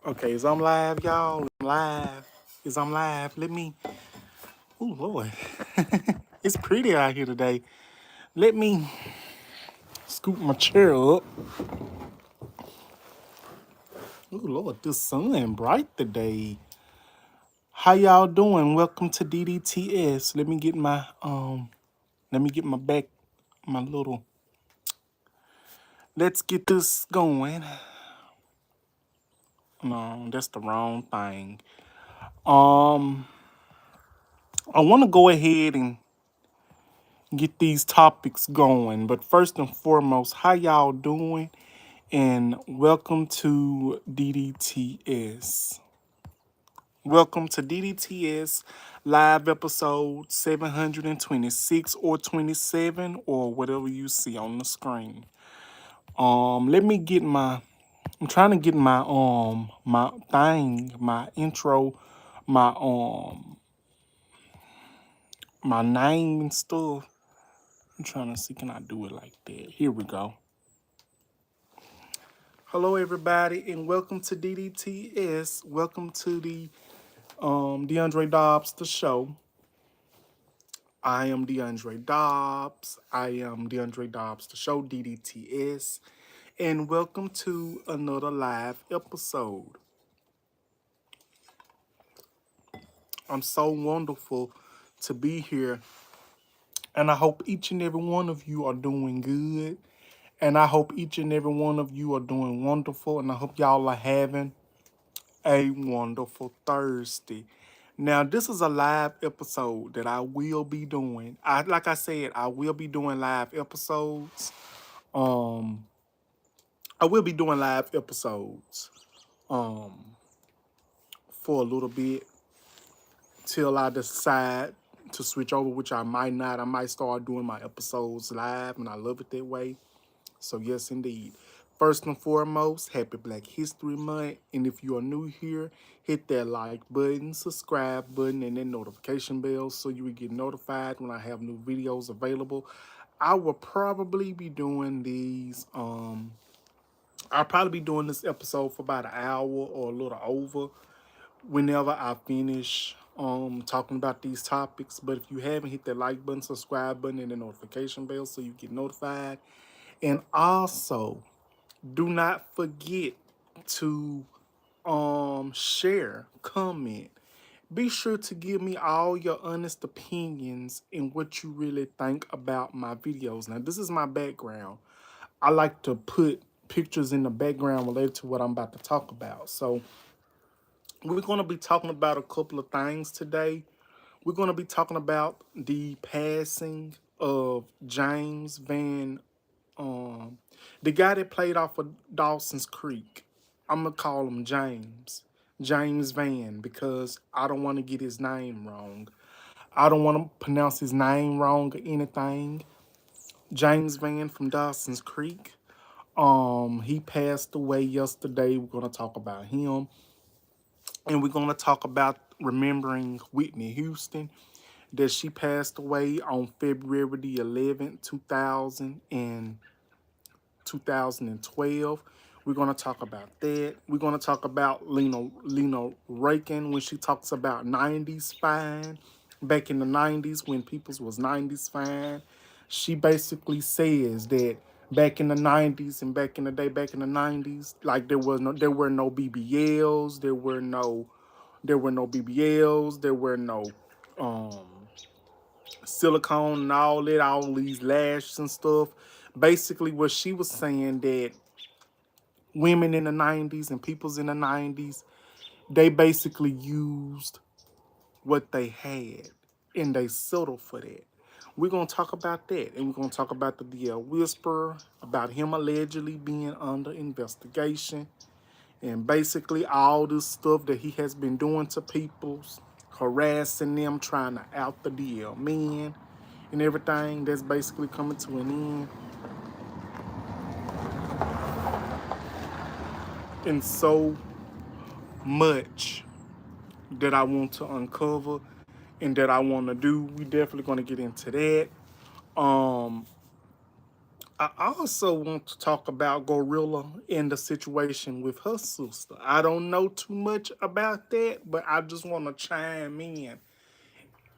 Okay, is I'm live, y'all? I'm live. Is I'm live? Let me. Oh Lord, it's pretty out here today. Let me scoop my chair up. Oh Lord, the sun bright today. How y'all doing? Welcome to DDTS. Let me get my back, my little. Let's get this going. No, that's the wrong thing. Um, I want to go ahead and get these topics going. But first and foremost, how y'all doing? And welcome to DDTS. Welcome to DDTS live episode 726 or 27 or whatever you see on the screen. Let me get I'm trying to get my thing, my intro, my my name and stuff. I'm trying to see, can I do it like that? Here we go. Hello, everybody, and welcome to DDTS. Welcome to the DeAndre Dobbs, the show. I am DeAndre Dobbs. I am DeAndre Dobbs, the show, DDTS. And welcome to another live episode. I'm so wonderful to be here. And I hope each and every one of you are doing good. And I hope each and every one of you are doing wonderful. And I hope y'all are having a wonderful Thursday. Now, this is a live episode that I will be doing. Like I said, I will be doing live episodes. Um, I will be doing live episodes for a little bit till I decide to switch over, which I might not. I might start doing my episodes live, and I love it that way. So yes, indeed. First and foremost, happy Black History Month. And if you are new here, hit that like button, subscribe button, and then notification bell so you will get notified when I have new videos available. I will probably be doing these, I'll probably be doing this episode for about an hour or a little over whenever I finish talking about these topics. But if you haven't, hit that like button, subscribe button, and the notification bell so you get notified. And also, do not forget to share, comment. Be sure to give me all your honest opinions and what you really think about my videos. Now, this is my background. I like to put pictures in the background related to what I'm about to talk about. So, we're going to be talking about a couple of things today. We're going to be talking about the passing of James Van um, the guy that played off of Dawson's Creek. I'm gonna call him James Van, because I don't want to get his name wrong. I don't want to pronounce his name wrong or anything. James Van from Dawson's Creek. He passed away yesterday. We're gonna talk about him, and we're gonna talk about remembering Whitney Houston, that she passed away on February the 11th, 2012. We're going to talk about that. We're going to talk about Lena Rakin when she talks about 90s fine. Back in the 90s, when people's was 90s fine, she basically says that back in the 90s and back in the day, back in the 90s, like there were no BBLs, there were no BBLs, there were no um silicone and all these lashes and stuff. Basically, what she was saying, that women in the 90s and peoples in the 90s, they basically used what they had and they settled for that. We're going to talk about that, and we're going to talk about the DL Whisperer, about him allegedly being under investigation, and basically all this stuff that he has been doing to people, harassing them, trying to out the DL men and everything. That's basically coming to an end. And so much that I want to uncover and that I want to do. We definitely going to get into that. Um, I also want to talk about Gorilla and the situation with her sister. I don't know too much about that, but I just want to chime in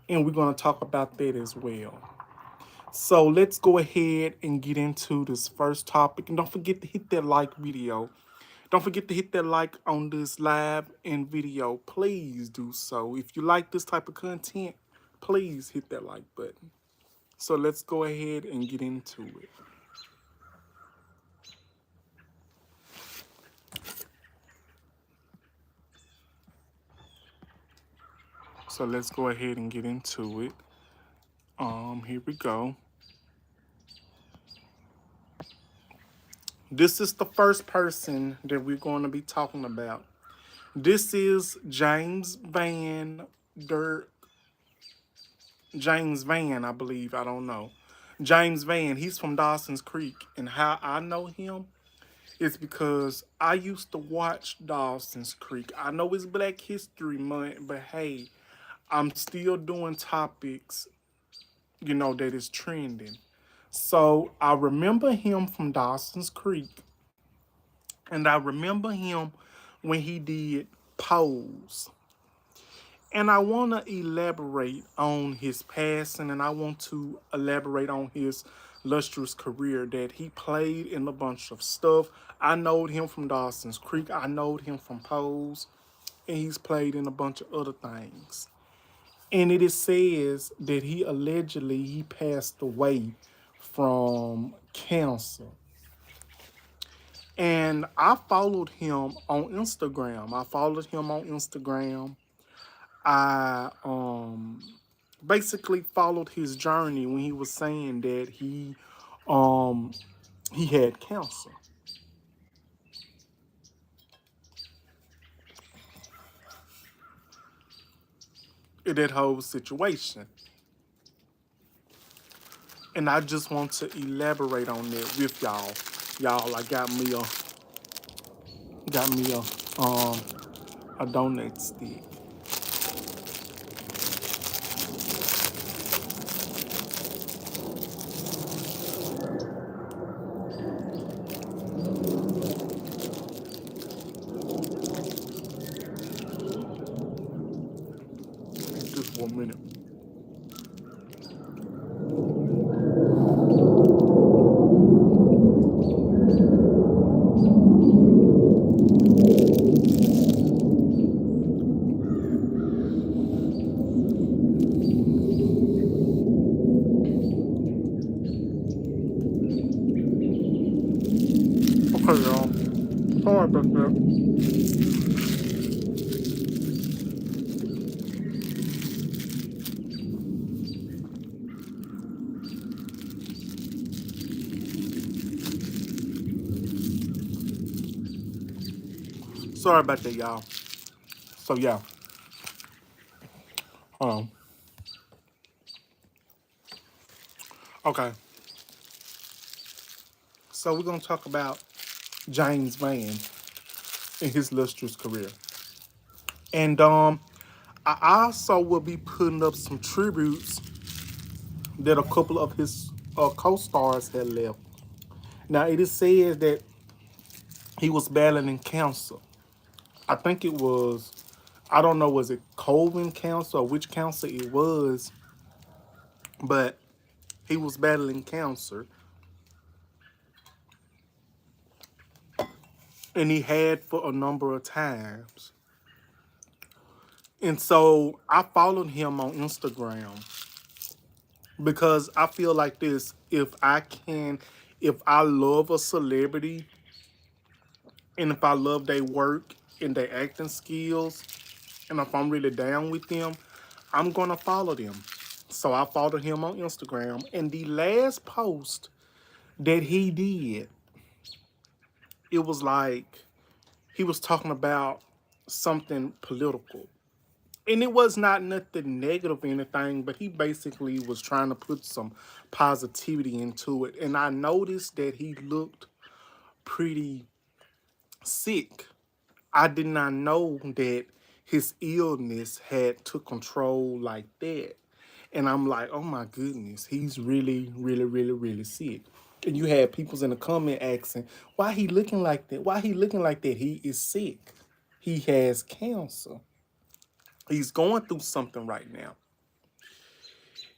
and we're going to talk about that as well. So let's go ahead and get into this first topic. And don't forget to hit that like video. Don't forget to hit that like on this live and video. Please do so. If you like this type of content, please hit that like button. So let's go ahead and get into it. So let's go ahead and get into it. Here we go. This is the first person that we're going to be talking about. This is James Van, I believe. I don't know. James Van, he's from Dawson's Creek. And how I know him is because I used to watch Dawson's Creek. I know it's Black History Month, but hey, I'm still doing topics, that is trending. So I remember him from Dawson's Creek. And I remember him when he did Pose. And I want to elaborate on his passing, and I want to elaborate on his lustrous career that he played in a bunch of stuff. I knowed him from Dawson's Creek. I knowed him from Pose, and he's played in a bunch of other things. And it is says that he passed away from cancer. And I followed him on Instagram. I basically followed his journey when he was saying that um he had cancer. In that whole situation. And I just want to elaborate on that with y'all. Y'all, I got me a donut stick. Just 1 minute. Okay, y'all. Sorry about that. Sorry about that, y'all. So yeah. Um. Okay. So we're gonna talk about James Van in his lustrous career. And I also will be putting up some tributes that a couple of his co-stars had left. Now it is said that he was battling cancer. I think it was, I don't know, was it colon cancer or which cancer it was, but he was battling cancer, and he had for a number of times. And so I followed him on Instagram because I feel like this: if I love a celebrity and if I love their work and their acting skills, and if I'm really down with them, I'm gonna follow them. So I followed him on Instagram, and the last post that he did, it was like he was talking about something political. And it was not nothing negative or anything, but he basically was trying to put some positivity into it. And I noticed that he looked pretty sick. I did not know that his illness had took control like that. And I'm like, oh my goodness, he's really, really, really, really sick. And you had people's in the comment asking, why he looking like that? Why he looking like that? He is sick. He has cancer. He's going through something right now.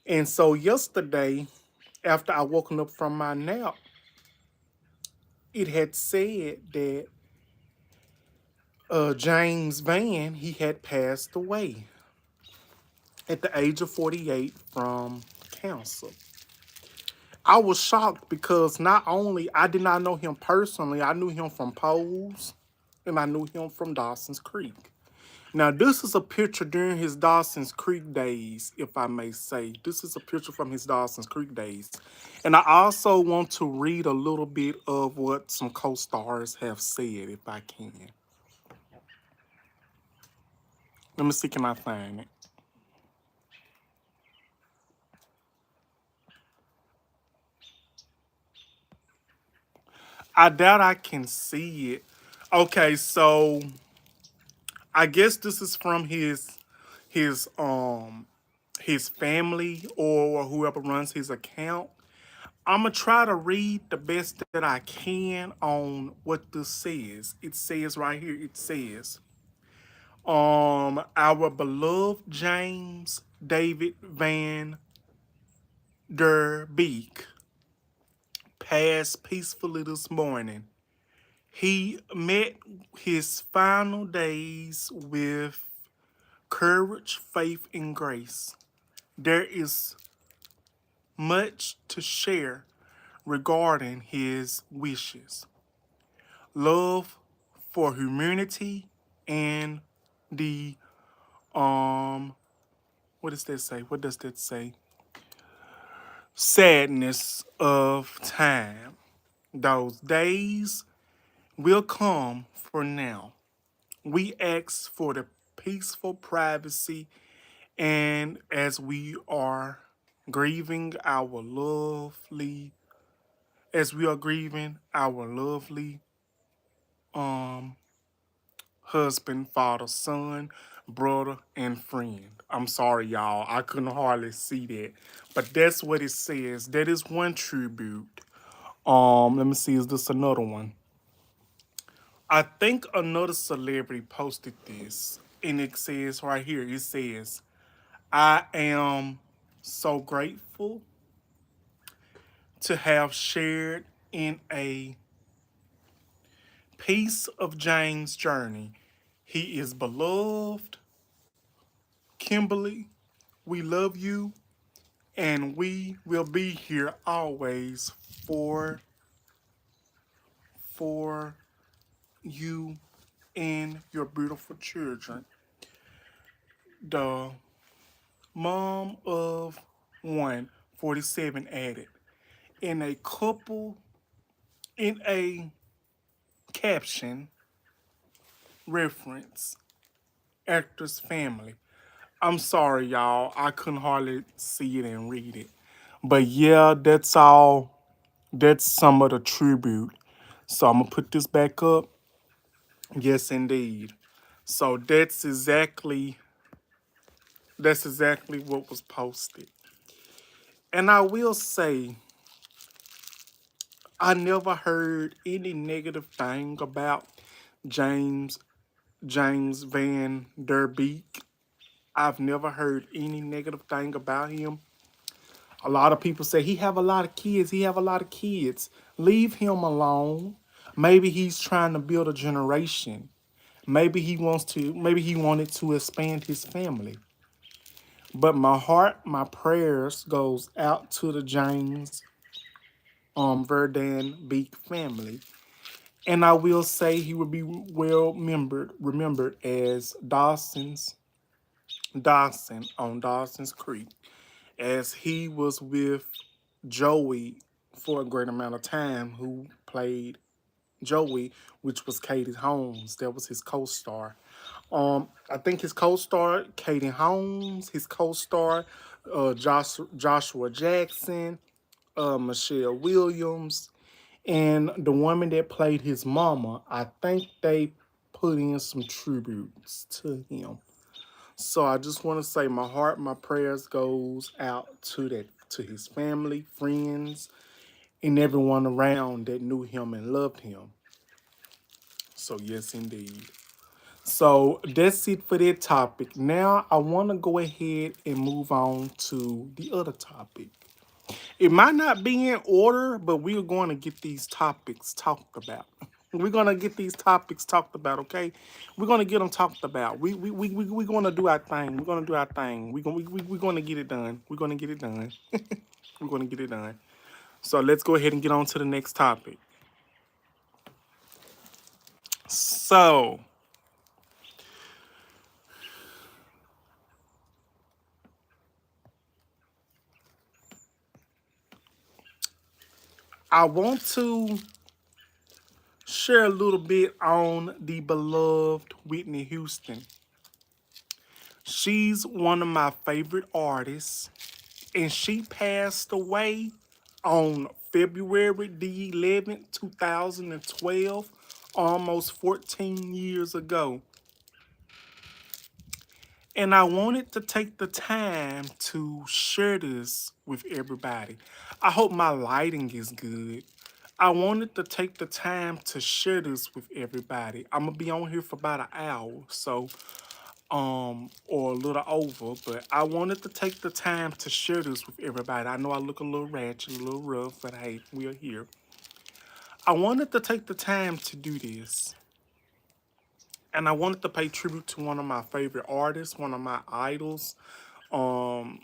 And so yesterday, after I woken up from my nap, it had said that James Van, he had passed away at the age of 48 from cancer. I was shocked because not only I did not know him personally, I knew him from polls and I knew him from Dawson's Creek. Now, this is a picture during his Dawson's Creek days, if I may say. This is a picture from his Dawson's Creek days. And I also want to read a little bit of what some co-stars have said, if I can. Let me see, can I find it? I doubt I can see it. Okay, so I guess this is from his his family or whoever runs his account. I'm gonna try to read the best that I can on what this says. It says right here, it says, our beloved James David Van Der Beek passed peacefully this morning. He met his final days with courage, faith, and grace. There is much to share regarding his wishes, love for humanity, and the what does that say? What does that say? Sadness of time. Those days will come for now. We ask for the peaceful privacy, and as we are grieving our lovely, as we are grieving our lovely um husband, father, son, brother, and friend. I'm sorry, y'all. I couldn't hardly see that. But that's what it says. That is one tribute. Let me see, is this another one? I think another celebrity posted this. And it says right here, it says, I am so grateful to have shared in a piece of James' journey. He is beloved. Kimberly, we love you, and we will be here always for for you and your beautiful children. The mom of 147 added in a couple in a caption reference actor's family. I'm sorry, y'all. I couldn't hardly see it and read it. But yeah, that's all. That's some of the tribute. So I'm gonna put this back up. Yes, indeed. So that's exactly what was posted. And I will say, I never heard any negative thing about James James Van Der Beek. I've never heard any negative thing about him. A lot of people say he have a lot of kids. He have a lot of kids. Leave him alone. Maybe he's trying to build a generation. Maybe he wanted to expand his family. But my heart, my prayers goes out to the James Verdan Beek family. And I will say he will be well remembered as Dawson on Dawson's Creek, as he was with Joey for a great amount of time, who played Joey, which was Katie Holmes. That was his co-star. I think his co-star Katie Holmes, his co-star Joshua Jackson, Michelle Williams, and the woman that played his mama. I think they put in some tributes to him. So I just want to say my heart, my prayers goes out to his family, friends, and everyone around that knew him and loved him. So, yes, indeed. So, that's it for that topic. Now, I want to go ahead and move on to the other topic. It might not be in order, but we're going to get these topics talked about. We're going to get these topics talked about, okay? We're going to get them talked about. We're going to do our thing. We're going to do our thing. We're going to get it done. We're going to get it done. We're going to get it done. So let's go ahead and get on to the next topic. So, I want to share a little bit on the beloved Whitney Houston. She's one of my favorite artists, and she passed away on February the 11th, 2012, almost 14 years ago. And I wanted to take the time to share this with everybody. I hope my lighting is good. I wanted to take the time to share this with everybody. I'm gonna be on here for about an hour, so or a little over, but I wanted to take the time to share this with everybody. I know I look a little ratchet, a little rough, but hey, we're here. I wanted to take the time to do this. And I wanted to pay tribute to one of my favorite artists, one of my idols, um,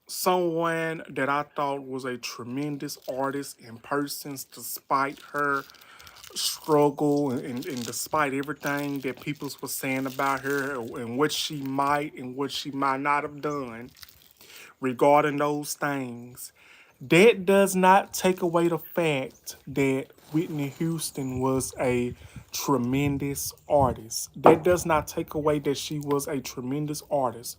someone that I thought was a tremendous artist in person, despite her struggle and despite everything that people were saying about her and what she might and what she might not have done regarding those things. That does not take away the fact that Whitney Houston was a tremendous artist. That does not take away that she was a tremendous artist.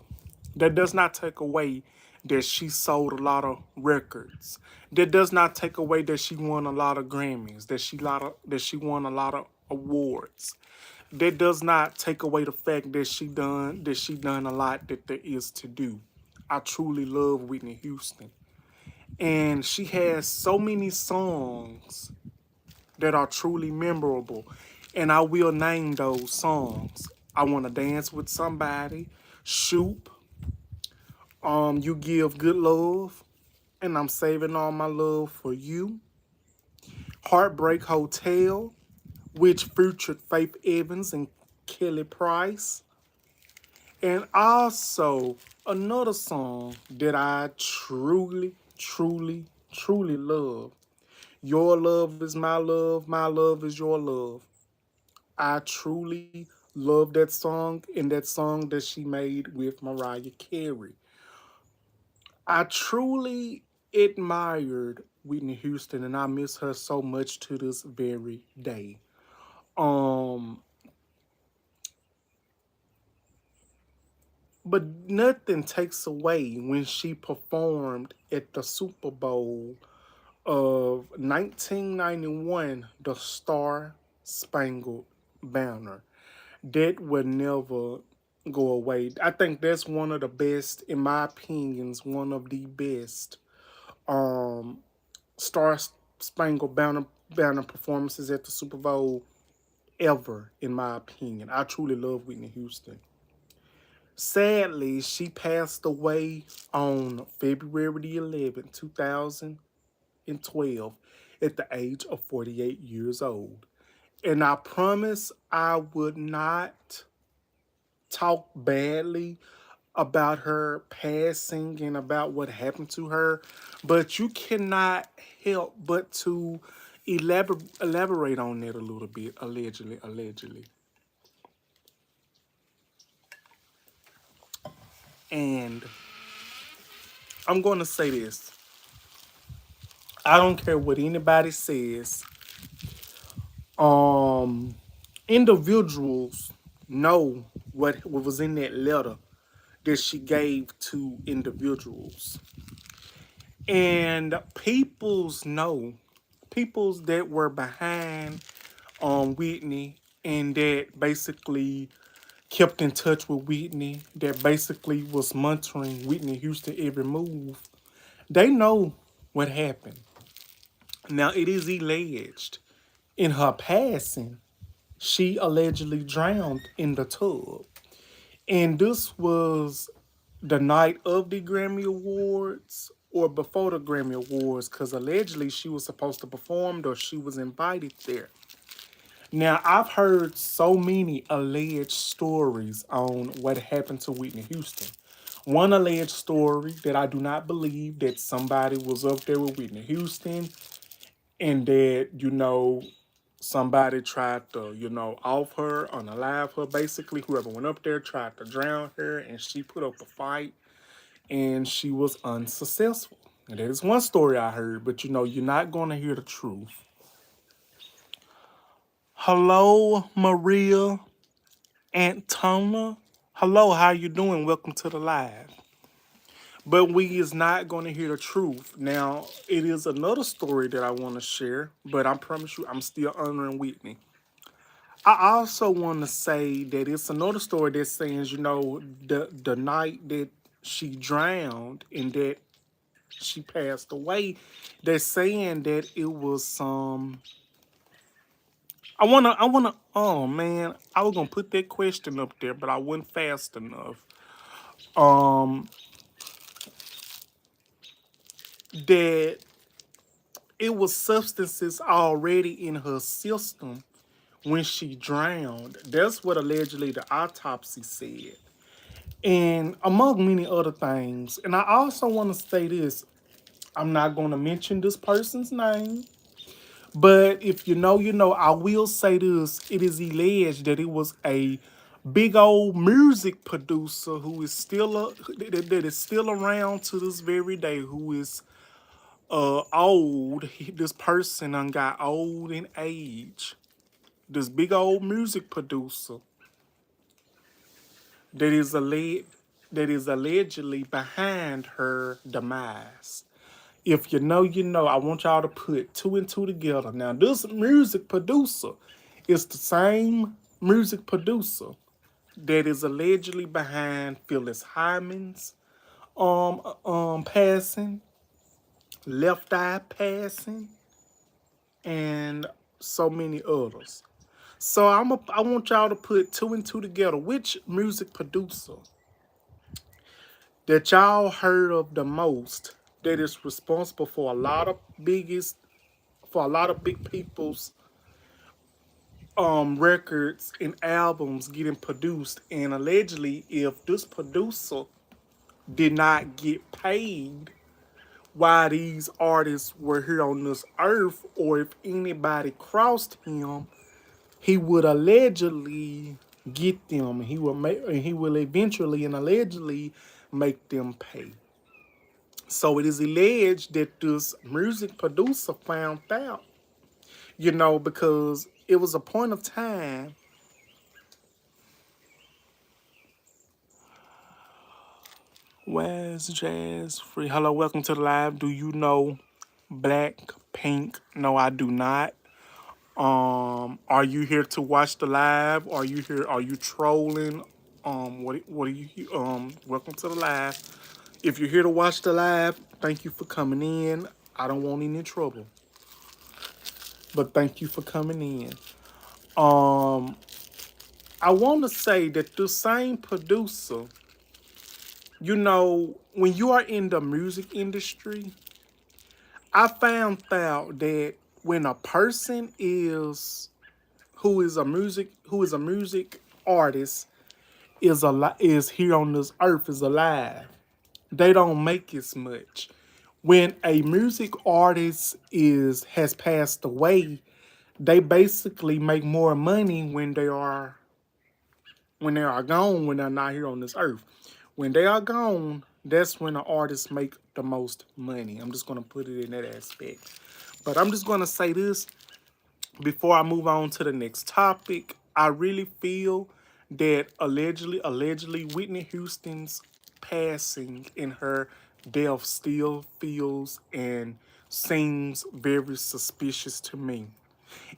That does not take away that she sold a lot of records. That does not take away that she won a lot of Grammys, that she won a lot of awards. That does not take away the fact that she done a lot that there is to do. I truly love Whitney Houston. And she has so many songs that are truly memorable. And I will name those songs. I Wanna Dance with Somebody, Shoop, You Give Good Love, and I'm Saving All My Love for You, Heartbreak Hotel, which featured Faith Evans and Kelly Price, and also another song that I truly love. Your love is my love is your love. I truly love that song and that song that she made with Mariah Carey. I truly admired Whitney Houston and I miss her so much to this very day. Um, but nothing takes away when she performed at the Super Bowl of 1991, the Star Spangled Banner. That would never go away. I think that's one of the best, in my opinions, one of the best um, Star Spangled Banner performances at the Super Bowl ever, in my opinion. I truly love Whitney Houston. Sadly, she passed away on February the 11th, 2012, at the age of 48 years old. And I promise I would not talk badly about her passing and about what happened to her, but you cannot help but to elaborate on that a little bit, allegedly. And I'm going to say this. I don't care what anybody says. Um, individuals know what was in that letter that she gave to individuals. And peoples that were behind Whitney and that basically kept in touch with Whitney, that basically was monitoring Whitney Houston every move, they know what happened. Now, it is alleged in her passing, she allegedly drowned in the tub. And this was the night of the Grammy Awards or before the Grammy Awards, because allegedly she was supposed to perform or she was invited there. Now, I've heard so many alleged stories on what happened to Whitney Houston. One alleged story that I do not believe that somebody was up there with Whitney Houston and that, somebody tried to, off her, unalive her. Basically, whoever went up there tried to drown her and she put up a fight and she was unsuccessful. And that is one story I heard, but you're not going to hear the truth. Hello, Maria Antona. Hello, how you doing? Welcome to the live. But we is not going to hear the truth. Now, it is another story that I want to share, but I promise you I'm still honoring Whitney. I also want to say that it's another story that says, the night that she drowned and that she passed away, they're saying that it was oh man, I was gonna put that question up there, but I wasn't fast enough. That it was substances already in her system when she drowned. That's what allegedly the autopsy said. And among many other things. And I also want to say this. I'm not going to mention this person's name. But if you know, you know, I will say this. It is alleged that it was a big old music producer who is still that is still around to this very day, who is old. This person done got old in age. This big old music producer that is allegedly behind her demise. If you know, you know. I want y'all to put two and two together. Now, this music producer is the same music producer that is allegedly behind Phyllis Hyman's passing, Left Eye passing, and so many others. So I want y'all to put two and two together. Which music producer that y'all heard of the most that is responsible for a lot of big people's records and albums getting produced, and allegedly if this producer did not get paid while these artists were here on this earth, or if anybody crossed him, he would allegedly get them. He will eventually and allegedly make them pay. So it is alleged that this music producer found out, because it was a point of time. Where's Jazz Free? Hello, welcome to the live. Do you know Blackpink? No, I do not. Are you here to watch the live? Are you here? Are you trolling? What are you? Welcome to the live. If you're here to watch the live, thank you for coming in. I don't want any trouble, but thank you for coming in. I want to say that the same producer, when you are in the music industry, I found out that when a person who is a music artist is here on this earth, is alive, they don't make as much. When a music artist has passed away, they basically make more money when they are gone, when they're not here on this earth. When they are gone, that's when the artists make the most money. I'm just gonna put it in that aspect. But I'm just gonna say this before I move on to the next topic. I really feel that allegedly, Whitney Houston's passing and her death still feels and seems very suspicious to me.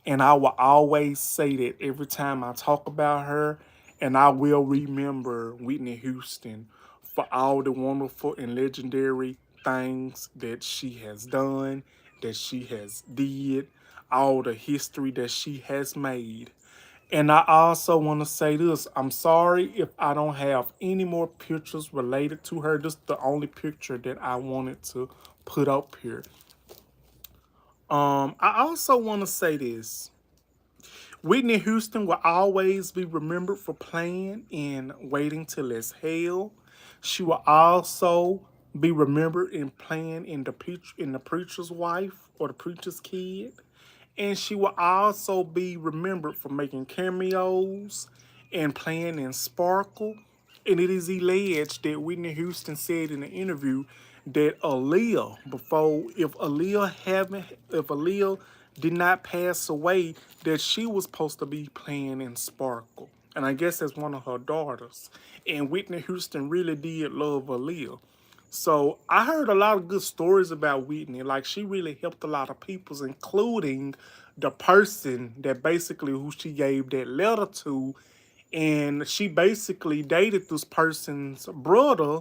And I will always say that every time I talk about her, and I will remember Whitney Houston for all the wonderful and legendary things that she has done that she has did, all the history that she has made. And I also want to say this. I'm sorry if I don't have any more pictures related to her. This is the only picture that I wanted to put up here. I also want to say this. Whitney Houston will always be remembered for playing in Waiting Till It's Hell. She will also be remembered in playing in the Preacher's Wife or the Preacher's Kid. And she will also be remembered for making cameos and playing in Sparkle. And it is alleged that Whitney Houston said in an interview that if Aaliyah did not pass away, that she was supposed to be playing in Sparkle. And I guess that's one of her daughters. And Whitney Houston really did love Aaliyah. So I heard a lot of good stories about Whitney. Like she really helped a lot of people, including the person that basically who she gave that letter to. And she basically dated this person's brother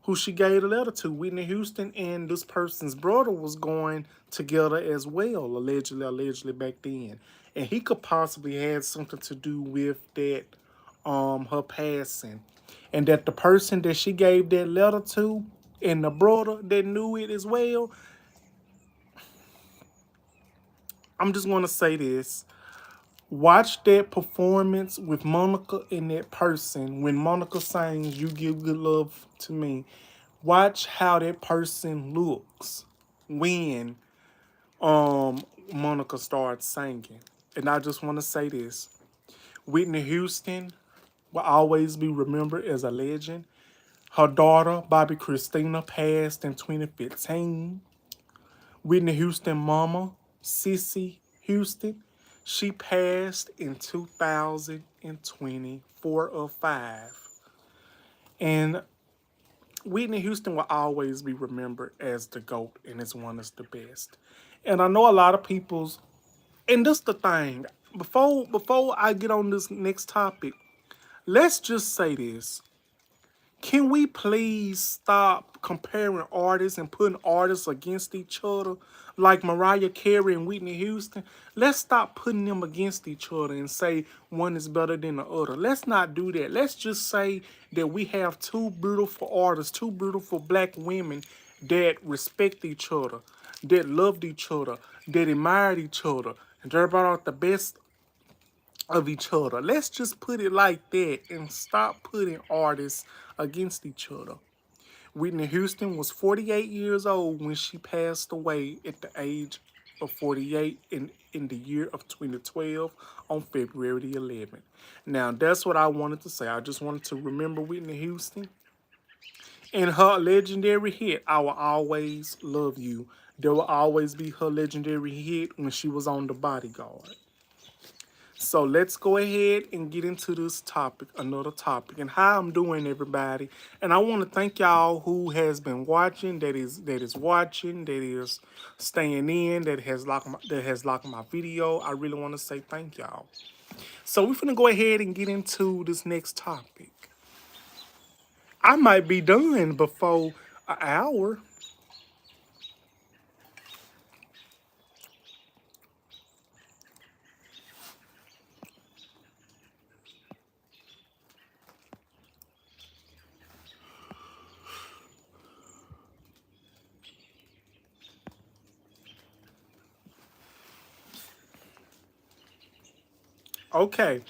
who she gave the letter to, Whitney Houston, and this person's brother was going together as well, allegedly back then. And he could possibly had something to do with that her passing. And that the person that she gave that letter to and the brother that knew it as well, I'm just gonna say this. Watch that performance with Monica and that person. When Monica sings You Give Good Love to Me, watch how that person looks when Monica starts singing. And I just want to say this. Whitney Houston will always be remembered as a legend. Her daughter, Bobby Christina, passed in 2015. Whitney Houston mama, Cissy Houston, she passed in 2024 or 5. And Whitney Houston will always be remembered as the GOAT and as one of the best. And I know a lot of people's, and this the thing, before I get on this next topic, let's just say this. Can we please stop comparing artists and putting artists against each other? Like Mariah Carey and Whitney Houston. Let's stop putting them against each other and say one is better than the other. Let's not do that. Let's just say that we have two beautiful artists, two beautiful black women that respect each other, that loved each other, that admired each other, and they brought out the best of each other. Let's just put it like that and stop putting artists against each other. Whitney Houston was 48 years old when she passed away at the age of 48 in the year of 2012 on February the 11th. Now, that's what I wanted to say. I just wanted to remember Whitney Houston and her legendary hit, I Will Always Love You. There will always be her legendary hit when she was on The Bodyguard. So let's go ahead and get into this topic, another topic, and how I'm doing, everybody. And I want to thank y'all who has been watching, that is watching, that is staying in, that has liked my video. I really want to say thank y'all. So we're gonna go ahead and get into this next topic. I might be done before an hour. Okay.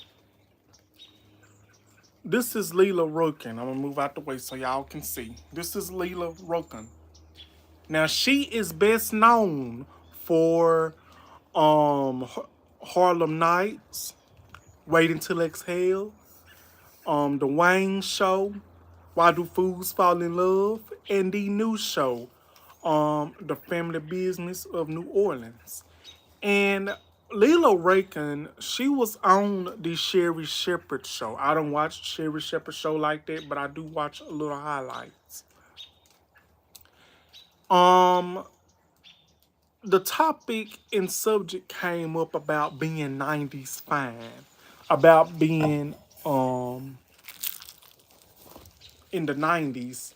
This is Leela Roken. I'm gonna move out the way so y'all can see. This is Leela Roken. Now she is best known for Harlem Nights, Waiting Till Exhale, The Wayne Show, Why Do Fools Fall in Love, and the new show, The Family Business of New Orleans. And Lilo Rakin, she was on the Sherry Shepherd show. I don't watch Sherry Shepherd show like that, but I do watch a little highlights. Um, the topic and subject came up about being 90s fine, about being in the 90s.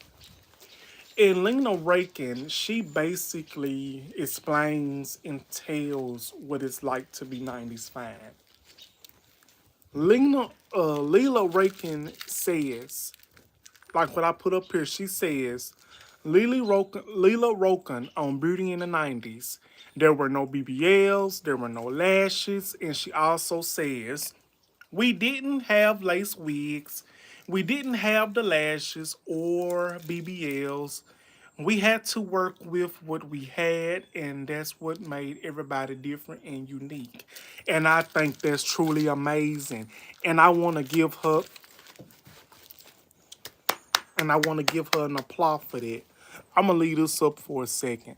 in Lena Rakin, she basically explains and tells what it's like to be 90s fine. Leela Rakin says, like what I put up here, she says, Leela Roken on Beauty in the 90s. There were no BBLs, there were no lashes, and she also says, we didn't have lace wigs, we didn't have the lashes or BBLs. We had to work with what we had, and that's what made everybody different and unique. And I think that's truly amazing. And I want to give her an applause for that. I'm gonna leave this up for a second.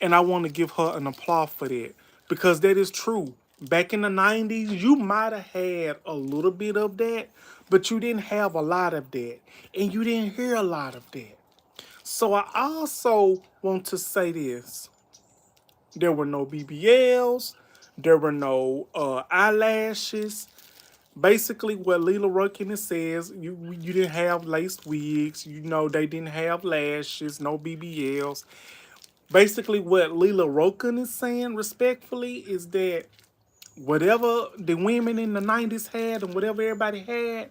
And I want to give her an applause for that. Because that is true. Back in the 90s, you might have had a little bit of that, but you didn't have a lot of that. And you didn't hear a lot of that. So I also want to say this. There were no BBLs. There were no eyelashes. Basically, what Leela Rukin says, you didn't have laced wigs. You know, they didn't have lashes, no BBLs. Basically, what Leela Rukin is saying, respectfully, is that whatever the women in the 90s had and whatever everybody had,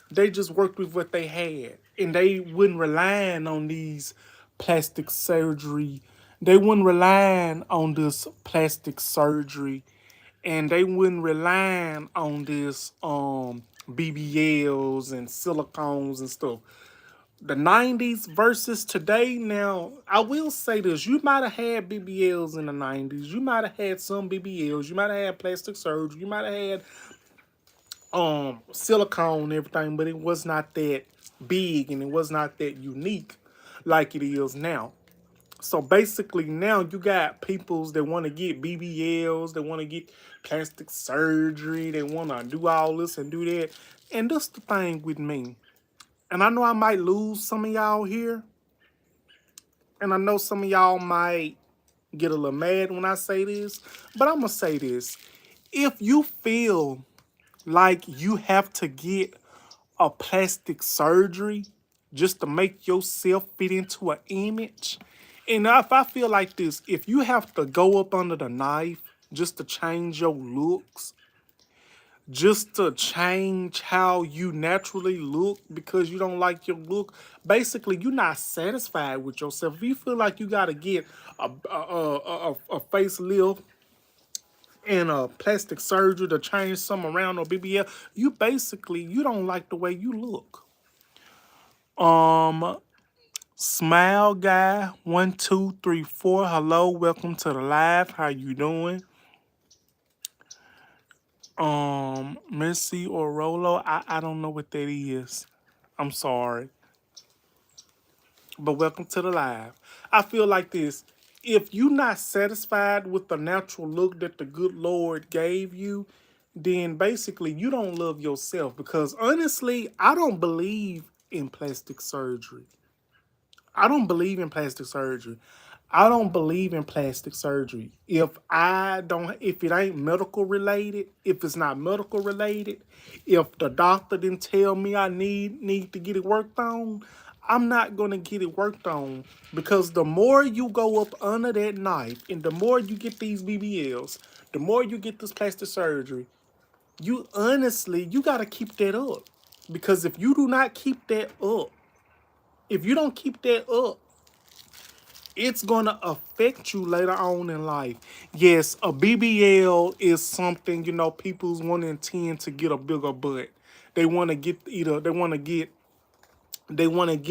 they just worked with what they had. And they wouldn't rely on these plastic surgery. They wouldn't rely on this plastic surgery. And they wouldn't rely on this BBLs and silicones and stuff. The 90s versus today, now, I will say this. You might have had BBLs in the 90s. You might have had some BBLs. You might have had plastic surgery. You might have had silicone and everything, but it was not that big and it was not that unique like it is now. So basically now you got peoples that want to get BBLs, they want to get plastic surgery, they want to do all this and do that. And that's the thing with me. And I know I might lose some of y'all here. And I know some of y'all might get a little mad when I say this. But I'm going to say this. If you feel like you have to get a plastic surgery just to make yourself fit into an image, and if I feel like this, if you have to go up under the knife just to change your looks, just to change how you naturally look because you don't like your look. Basically, you're not satisfied with yourself. If you feel like you got to get a facelift and a plastic surgery to change some around or BBL, you don't like the way you look. Smile guy 1234. Hello, welcome to the live. How you doing? Missy or Rolo, I don't know what that is. I'm sorry. But welcome to the live. I feel like this. If you're not satisfied with the natural look that the good Lord gave you, then basically you don't love yourself. Because honestly, I don't believe in plastic surgery. I don't believe in plastic surgery. I don't believe in plastic surgery. If it ain't medical related, if it's not medical related, if the doctor didn't tell me I need to get it worked on, I'm not gonna get it worked on. Because the more you go up under that knife and the more you get these BBLs, the more you get this plastic surgery, you gotta keep that up. Because if you do not keep that up, if you don't keep that up, it's gonna affect you later on in life. Yes, a BBL is something, people want to intend to get a bigger butt. They want to get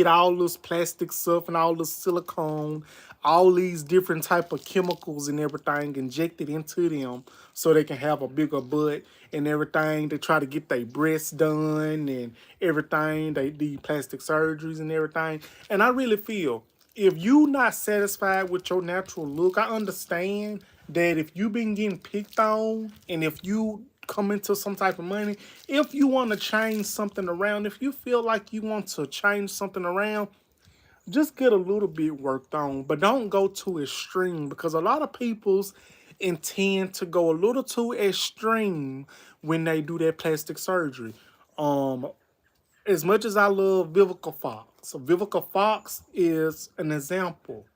all this plastic stuff and all this silicone, all these different type of chemicals and everything injected into them so they can have a bigger butt and everything. They try to get their breasts done and everything. They do plastic surgeries and everything. And I really feel if you not satisfied with your natural look, I understand that if you been getting picked on and if you come into some type of money, if you want to change something around, if you feel like you want to change something around, just get a little bit worked on, but don't go too extreme because a lot of people's intend to go a little too extreme when they do that plastic surgery. Um, as much as I love Vivica Fox, so Vivica Fox is an example.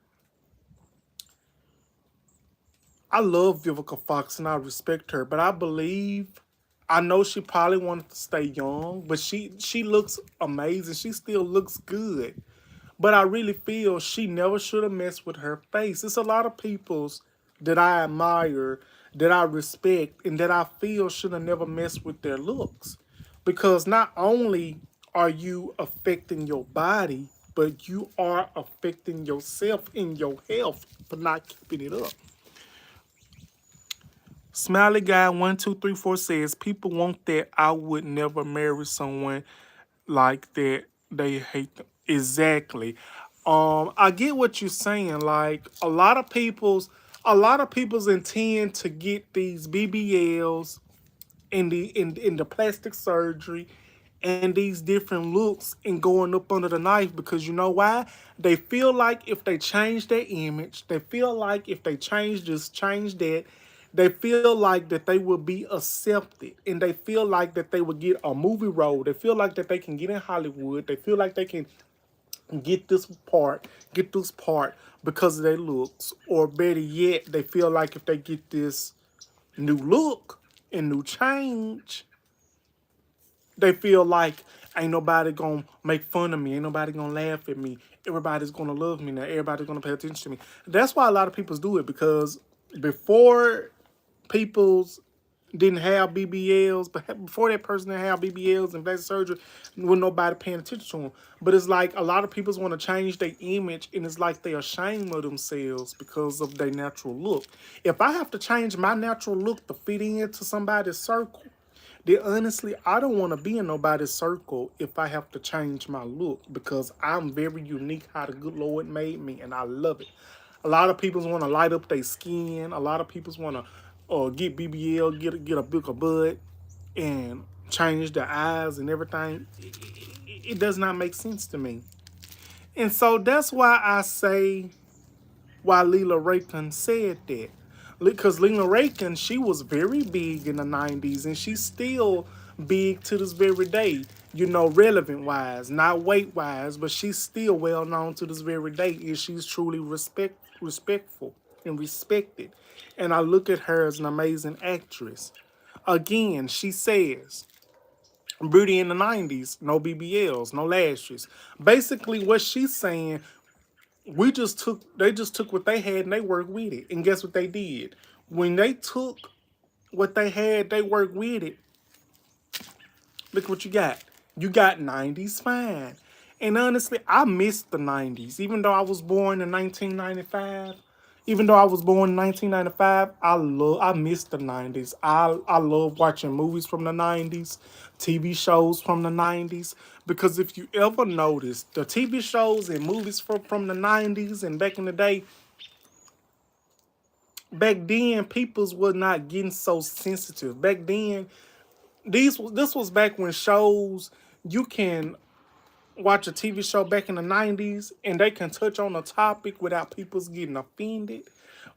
I love Vivica Fox and I respect her, but I know she probably wanted to stay young, but she looks amazing. She still looks good. But I really feel she never should have messed with her face. It's a lot of people's that I admire, that I respect, and that I feel should have never messed with their looks. Because not only are you affecting your body, but you are affecting yourself in your health for not keeping it up. Smiley Guy 1234 says people want that. I would never marry someone like that. They hate them. Exactly. I get what you're saying. Like a lot of people's intend to get these BBLs in the plastic surgery and these different looks and going up under the knife because you know why? They feel like if they change their image, they feel like if they change this, change that, they feel like that they will be accepted and they feel like that they will get a movie role. They feel like that they can get in Hollywood. They feel like they can get this part because of their looks. Or better yet, they feel like if they get this new look and new change, they feel like ain't nobody gonna make fun of me, ain't nobody gonna laugh at me, everybody's gonna love me now, everybody's gonna pay attention to me. That's why a lot of people do it because before people's didn't have BBLs, but before that person didn't have BBLs and plastic surgery, with nobody paying attention to them. But it's like a lot of people want to change their image, and it's like they're ashamed of themselves because of their natural look. If I have to change my natural look to fit into somebody's circle, then honestly, I don't want to be in nobody's circle if I have to change my look because I'm very unique how the good Lord made me, and I love it. A lot of people want to light up their skin. A lot of people want to get BBL, get a bigger butt, and change their eyes and everything. It does not make sense to me. And so that's why I say why Leela Rakin said that. Because Leela Rakin, she was very big in the 90s and she's still big to this very day. You know, relevant wise, not weight wise, but she's still well known to this very day. And she's truly respectful and respected. And I look at her as an amazing actress. Again, she says, Beauty in the 90s, no BBLs, no lashes. Basically, what she's saying, they just took what they had and they worked with it. And guess what they did? When they took what they had, they worked with it. Look what you got. You got 90s fine. And honestly, I missed the 90s. Even though I was born in 1995, I miss the 90s. I love watching movies from the 90s, TV shows from the 90s. Because if you ever notice, the TV shows and movies from the 90s and back in the day, back then, peoples were not getting so sensitive. Back then, this was back when shows you can watch a TV show back in the 90s and they can touch on a topic without people's getting offended,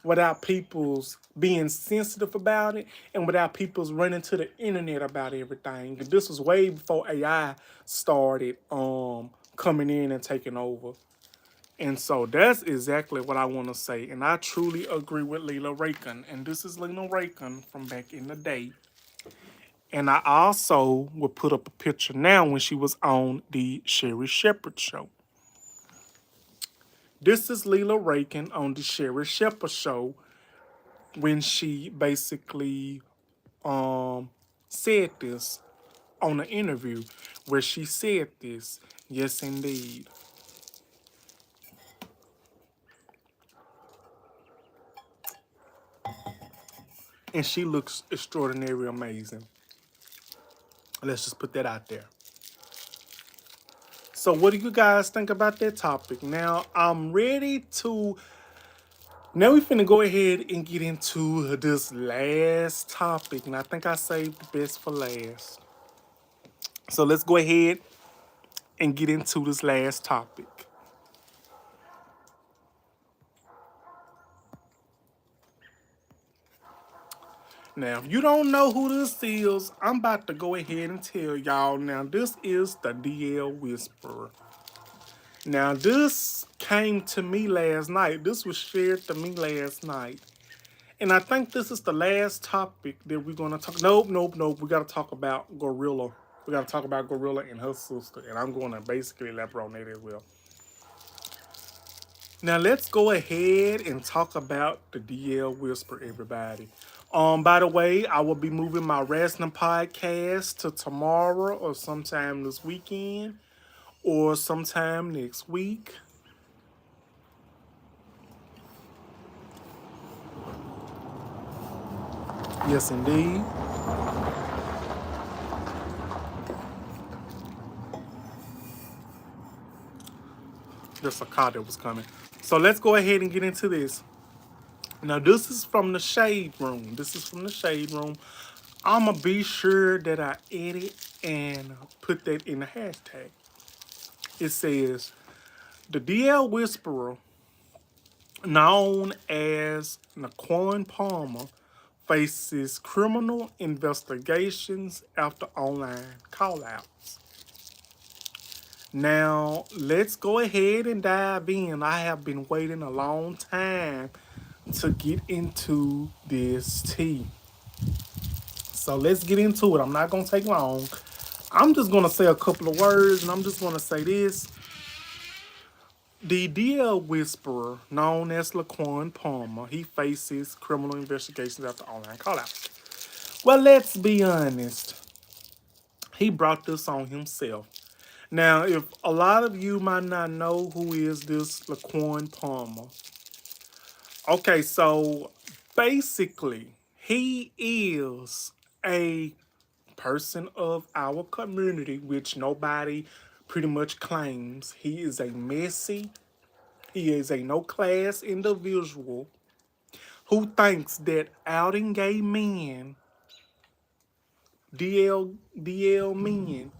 without people's being sensitive about it, and without people's running to the internet about everything. This was way before AI started coming in and taking over. And so that's exactly what I want to say. And I truly agree with Leela Rakin. And this is Leela Rakin from back in the day. And I also would put up a picture now when she was on the Sherry Shepherd show. This is Leela Rakin on the Sherry Shepherd show when she basically said this on an interview where she said this. Yes, indeed. And she looks extraordinarily amazing. Let's just put that out there. So what do you guys think about that topic? Now, I'm ready to... Now we finna go ahead and get into this last topic. And I think I saved the best for last. So let's go ahead and get into this last topic. Now, if you don't know who this is, I'm about to go ahead and tell y'all. Now, this is the DL Whisperer. Now, this came to me last night. This was shared to me last night. And I think this is the last topic that we're going to talk. Nope. We got to talk about Gorilla. We got to talk about Gorilla and her sister. And I'm going to basically elaborate on that as well. Now let's go ahead and talk about the DL Whisper, everybody. By the way, I will be moving my wrestling podcast to tomorrow or sometime this weekend or sometime next week. Yes, indeed. There's a car that was coming. So let's go ahead and get into this. Now, this is from the Shade Room. This is from the Shade Room. I'm going to be sure that I edit and put that in the hashtag. It says, the DL Whisperer, known as Naquan Palmer, faces criminal investigations after online callouts. Now, let's go ahead and dive in. I have been waiting a long time to get into this tea. So let's get into it. I'm not going to take long. I'm just going to say a couple of words, and I'm just going to say this. The DL Whisperer, known as Laquan Palmer, he faces criminal investigations after online callouts. Well, let's be honest. He brought this on himself. Now, if a lot of you might not know who is this Laquan Palmer, okay, so basically, he is a person of our community, which nobody pretty much claims. He is a messy, he is a no-class individual who thinks that outing gay men, DL men,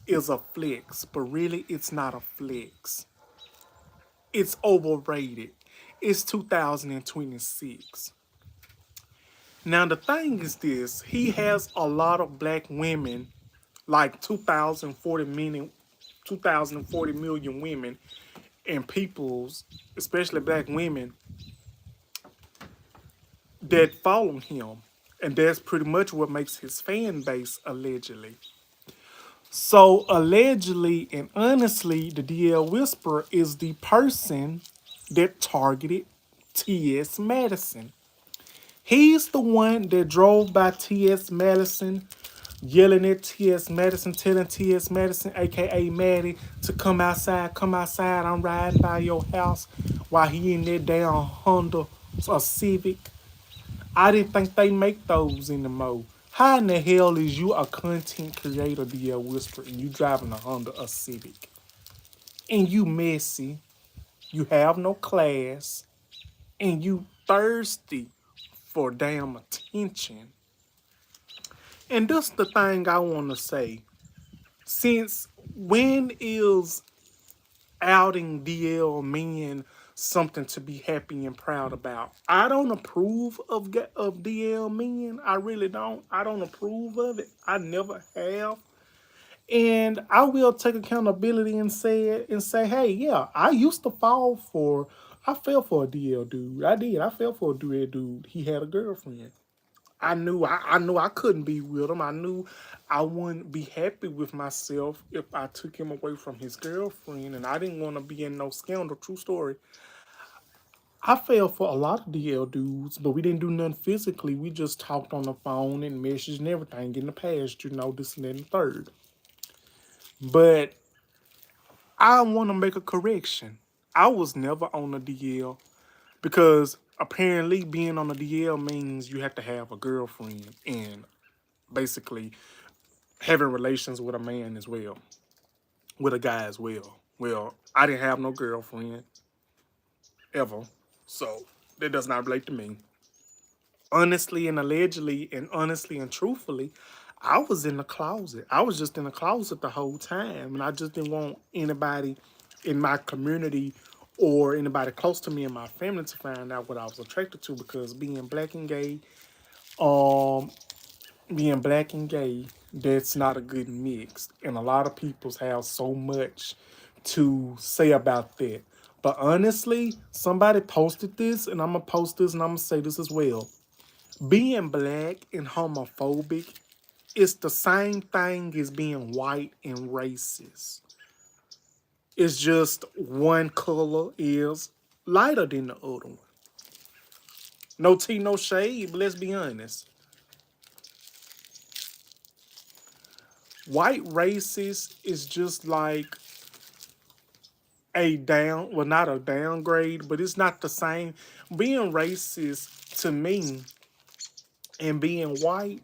is a flex, but really it's not a flex. It's overrated. It's 2026. Now the thing is this, he has a lot of black women, like 2,040 million women and peoples, especially black women, that follow him. And that's pretty much what makes his fan base, allegedly. So, allegedly and honestly, the DL Whisperer is the person that targeted T.S. Madison. He's the one that drove by T.S. Madison, yelling at T.S. Madison, telling T.S. Madison, aka Maddie, to come outside, I'm riding by your house, while he in that damn Honda, a Civic. I didn't think they make those anymore. How in the hell is you a content creator, DL Whisperer, and you driving a Honda, a Civic? And you messy, you have no class, and you thirsty for damn attention. And that's the thing I want to say. Since when is outing DL men something to be happy and proud about? I don't approve of DL men. I really don't. I don't approve of it. I never have. And I will take accountability and say, hey, yeah, I fell for a DL dude. I did. I fell for a dude. He had a girlfriend. I knew I couldn't be with him. I knew I wouldn't be happy with myself if I took him away from his girlfriend, and I didn't want to be in no scandal. True story. I fell for a lot of DL dudes, but we didn't do nothing physically. We just talked on the phone and messaged and everything in the past, this and that and the third. But I want to make a correction. I was never on a DL because apparently being on a DL means you have to have a girlfriend and basically having relations with a man as well, with a guy as well. Well, I didn't have no girlfriend ever, so that does not relate to me. Honestly and allegedly and honestly and truthfully, I was in the closet. I was just in the closet the whole time, and I just didn't want anybody in my community or anybody close to me and my family to find out what I was attracted to, because being black and gay, Um, being black and gay, that's not a good mix. And a lot of people have so much to say about that. But honestly, somebody posted this, and I'm gonna post this and I'm gonna say this as well. Being black and homophobic is the same thing as being white and racist. It's just one color is lighter than the other one. No tea, no shade, but let's be honest. White racist is just like a down, well, not a downgrade, but it's not the same. Being racist to me and being white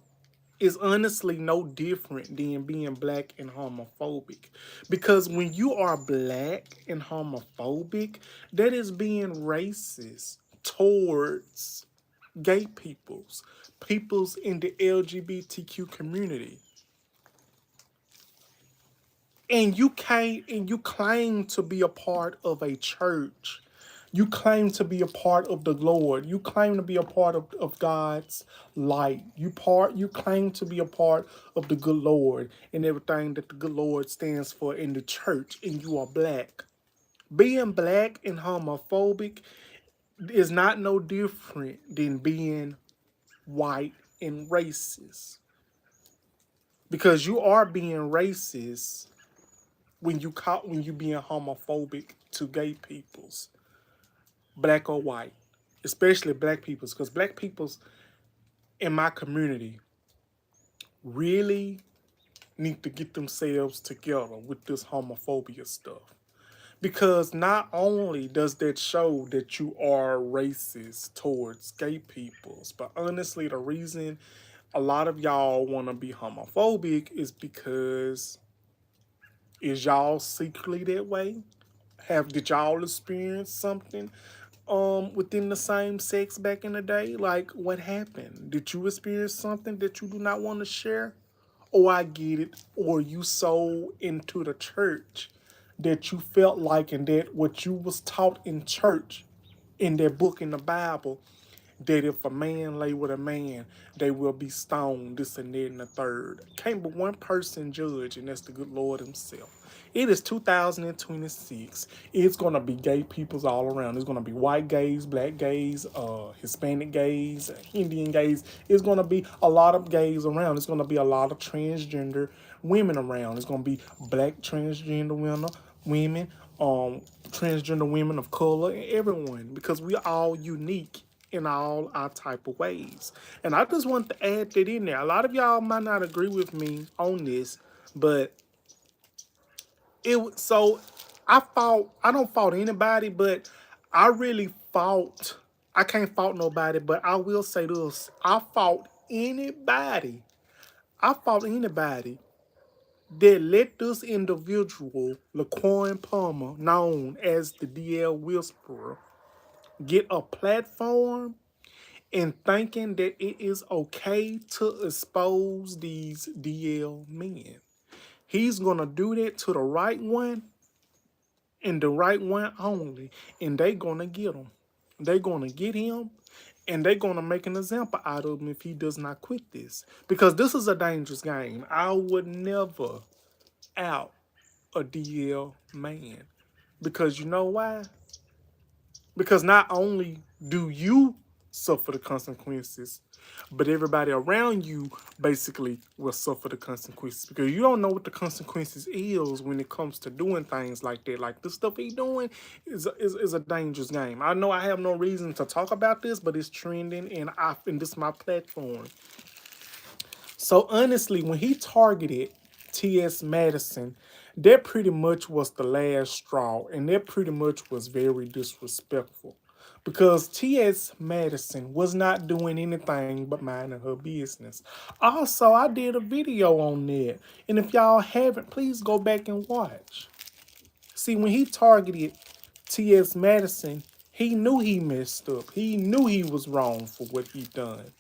is honestly no different than being black and homophobic. Because when you are black and homophobic, that is being racist towards gay peoples in the LGBTQ community. And you claim to be a part of a church. You claim to be a part of the Lord. You claim to be a part of God's light. You claim to be a part of the good Lord and everything that the good Lord stands for in the church, and you are black. Being black and homophobic is not no different than being white and racist. Because you are being racist when you being homophobic to gay peoples, black or white, especially black peoples, because black peoples in my community really need to get themselves together with this homophobia stuff. Because not only does that show that you are racist towards gay peoples, but honestly, the reason a lot of y'all want to be homophobic is because is y'all secretly that way? Did y'all experience something within the same sex back in the day? Like, what happened? Did you experience something that you do not want to share? Oh, I get it. Or you so into the church that you felt like, and that what you was taught in church, in that book in the Bible, that if a man lay with a man, they will be stoned, this and that and the third. Can't but one person judge, and that's the good Lord himself. It is 2026. It's going to be gay peoples all around. It's going to be white gays, black gays, Hispanic gays, Indian gays. It's going to be a lot of gays around. It's going to be a lot of transgender women around. It's going to be black transgender women, transgender women of color, and everyone, because we are all unique in all our type of ways. And I just want to add that in there. A lot of y'all might not agree with me on this, but I don't fault anybody, but I really fought. I can't fault nobody, but I will say this. I fought anybody that let this individual, Laquan Palmer, known as the DL Whisperer, get a platform and thinking that it is okay to expose these DL men. He's gonna do that to the right one and the right one only, and they gonna get him. They gonna get him, and they gonna make an example out of him if he does not quit this. Because this is a dangerous game. I would never out a DL man. Because you know why? Because not only do you suffer the consequences, but everybody around you basically will suffer the consequences, because you don't know what the consequences is when it comes to doing things like that. Like the stuff he doing is a dangerous game. I know I have no reason to talk about this, but it's trending, and this is my platform. So honestly, when he targeted T.S. Madison, that pretty much was the last straw, and that pretty much was very disrespectful. Because T.S. Madison was not doing anything but minding her business. Also, I did a video on that. And if y'all haven't, please go back and watch. See, when he targeted T.S. Madison, he knew he messed up. He knew he was wrong for what he done.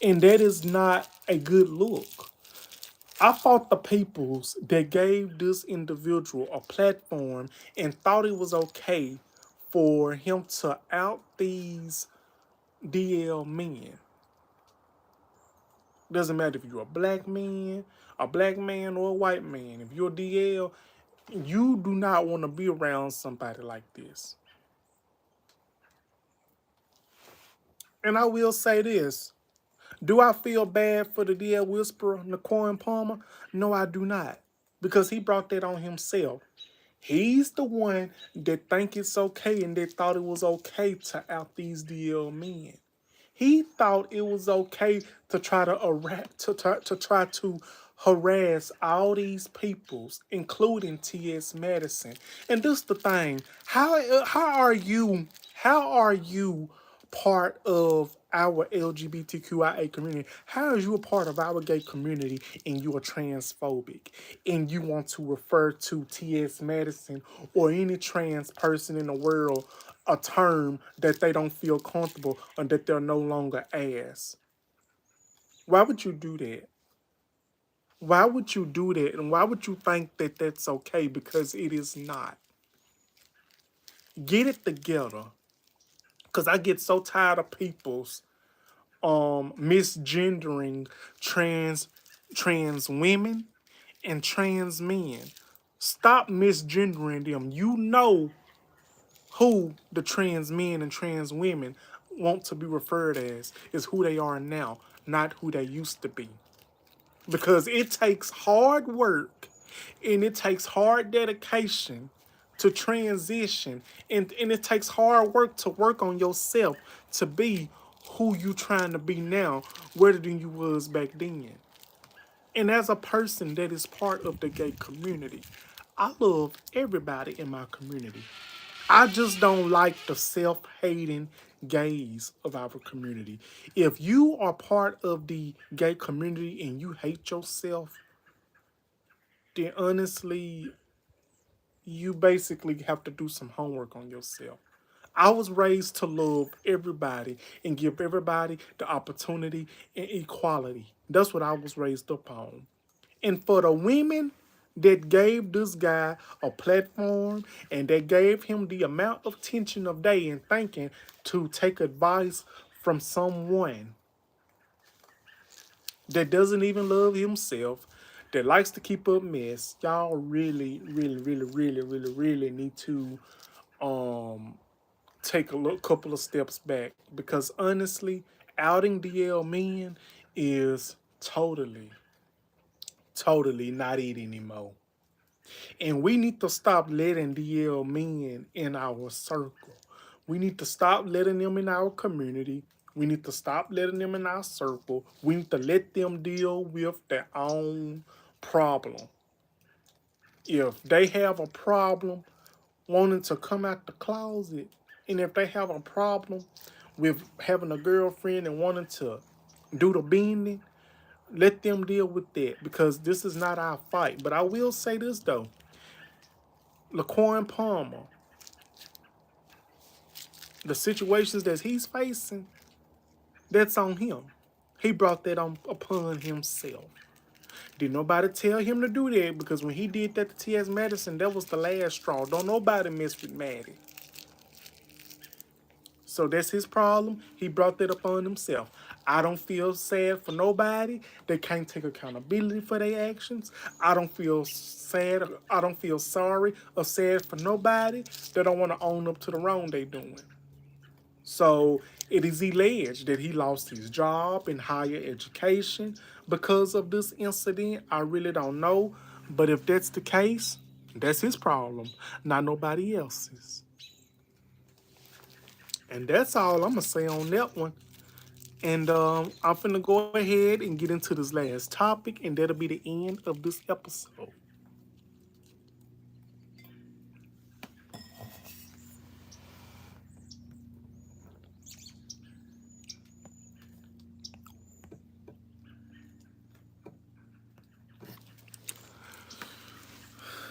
And that is not a good look. I fought the peoples that gave this individual a platform and thought it was okay for him to out these DL men. Doesn't matter if you're a black man or a white man. If you're DL, you do not want to be around somebody like this. And I will say this. Do I feel bad for the DL Whisperer, Nakoin Palmer? No, I do not. Because he brought that on himself. He's the one that think it's okay and that thought it was okay to out these DL men. He thought it was okay to try to try to harass all these peoples, including T.S. Madison. And this the thing: how are you part of our LGBTQIA community? How is you a part of our gay community and you are transphobic and you want to refer to T.S. Madison or any trans person in the world a term that they don't feel comfortable or that they're no longer as? Why would you do that? Why would you do that? And why would you think that that's okay? Because it is not. Get it together. Because I get so tired of people's misgendering trans women and trans men. Stop misgendering them. You know who the trans men and trans women want to be referred as is who they are now, not who they used to be. Because it takes hard work and it takes hard dedication to transition, and it takes hard work to work on yourself to be who you trying to be now rather than you was back then. And as a person that is part of the gay community, I love everybody in my community. I just don't like the self-hating gays of our community. If you are part of the gay community and you hate yourself, then honestly, you basically have to do some homework on yourself. I was raised to love everybody and give everybody the opportunity and equality. That's what I was raised up on. And for the women that gave this guy a platform and that gave him the amount of attention of day and thinking to take advice from someone that doesn't even love himself, that likes to keep up mess, y'all really, really, really, really, really, really need to um take a couple of steps back, because honestly, outing DL men is totally not it anymore. And we need to stop letting DL men in our circle. We need to stop letting them in our community. We need to stop letting them in our circle. We need to let them deal with their own problem. If they have a problem wanting to come out the closet, and if they have a problem with having a girlfriend and wanting to do the bending, let them deal with that, because this is not our fight. But I will say this though, Laquan Palmer, the situations that he's facing, that's on him. He brought that on upon himself. Did nobody tell him to do that? Because when he did that to T.S. Madison, that was the last straw. Don't nobody mess with Maddie. So that's his problem. He brought that upon himself. I don't feel sad for nobody that can't take accountability for their actions. I don't feel sad. I don't feel sorry or sad for nobody that don't want to own up to the wrong they doing. So it is alleged that he lost his job in higher education because of this incident. I really don't know. But if that's the case, that's his problem, not nobody else's. And that's all I'm going to say on that one. And I'm finna go ahead and get into this last topic, and that'll be the end of this episode.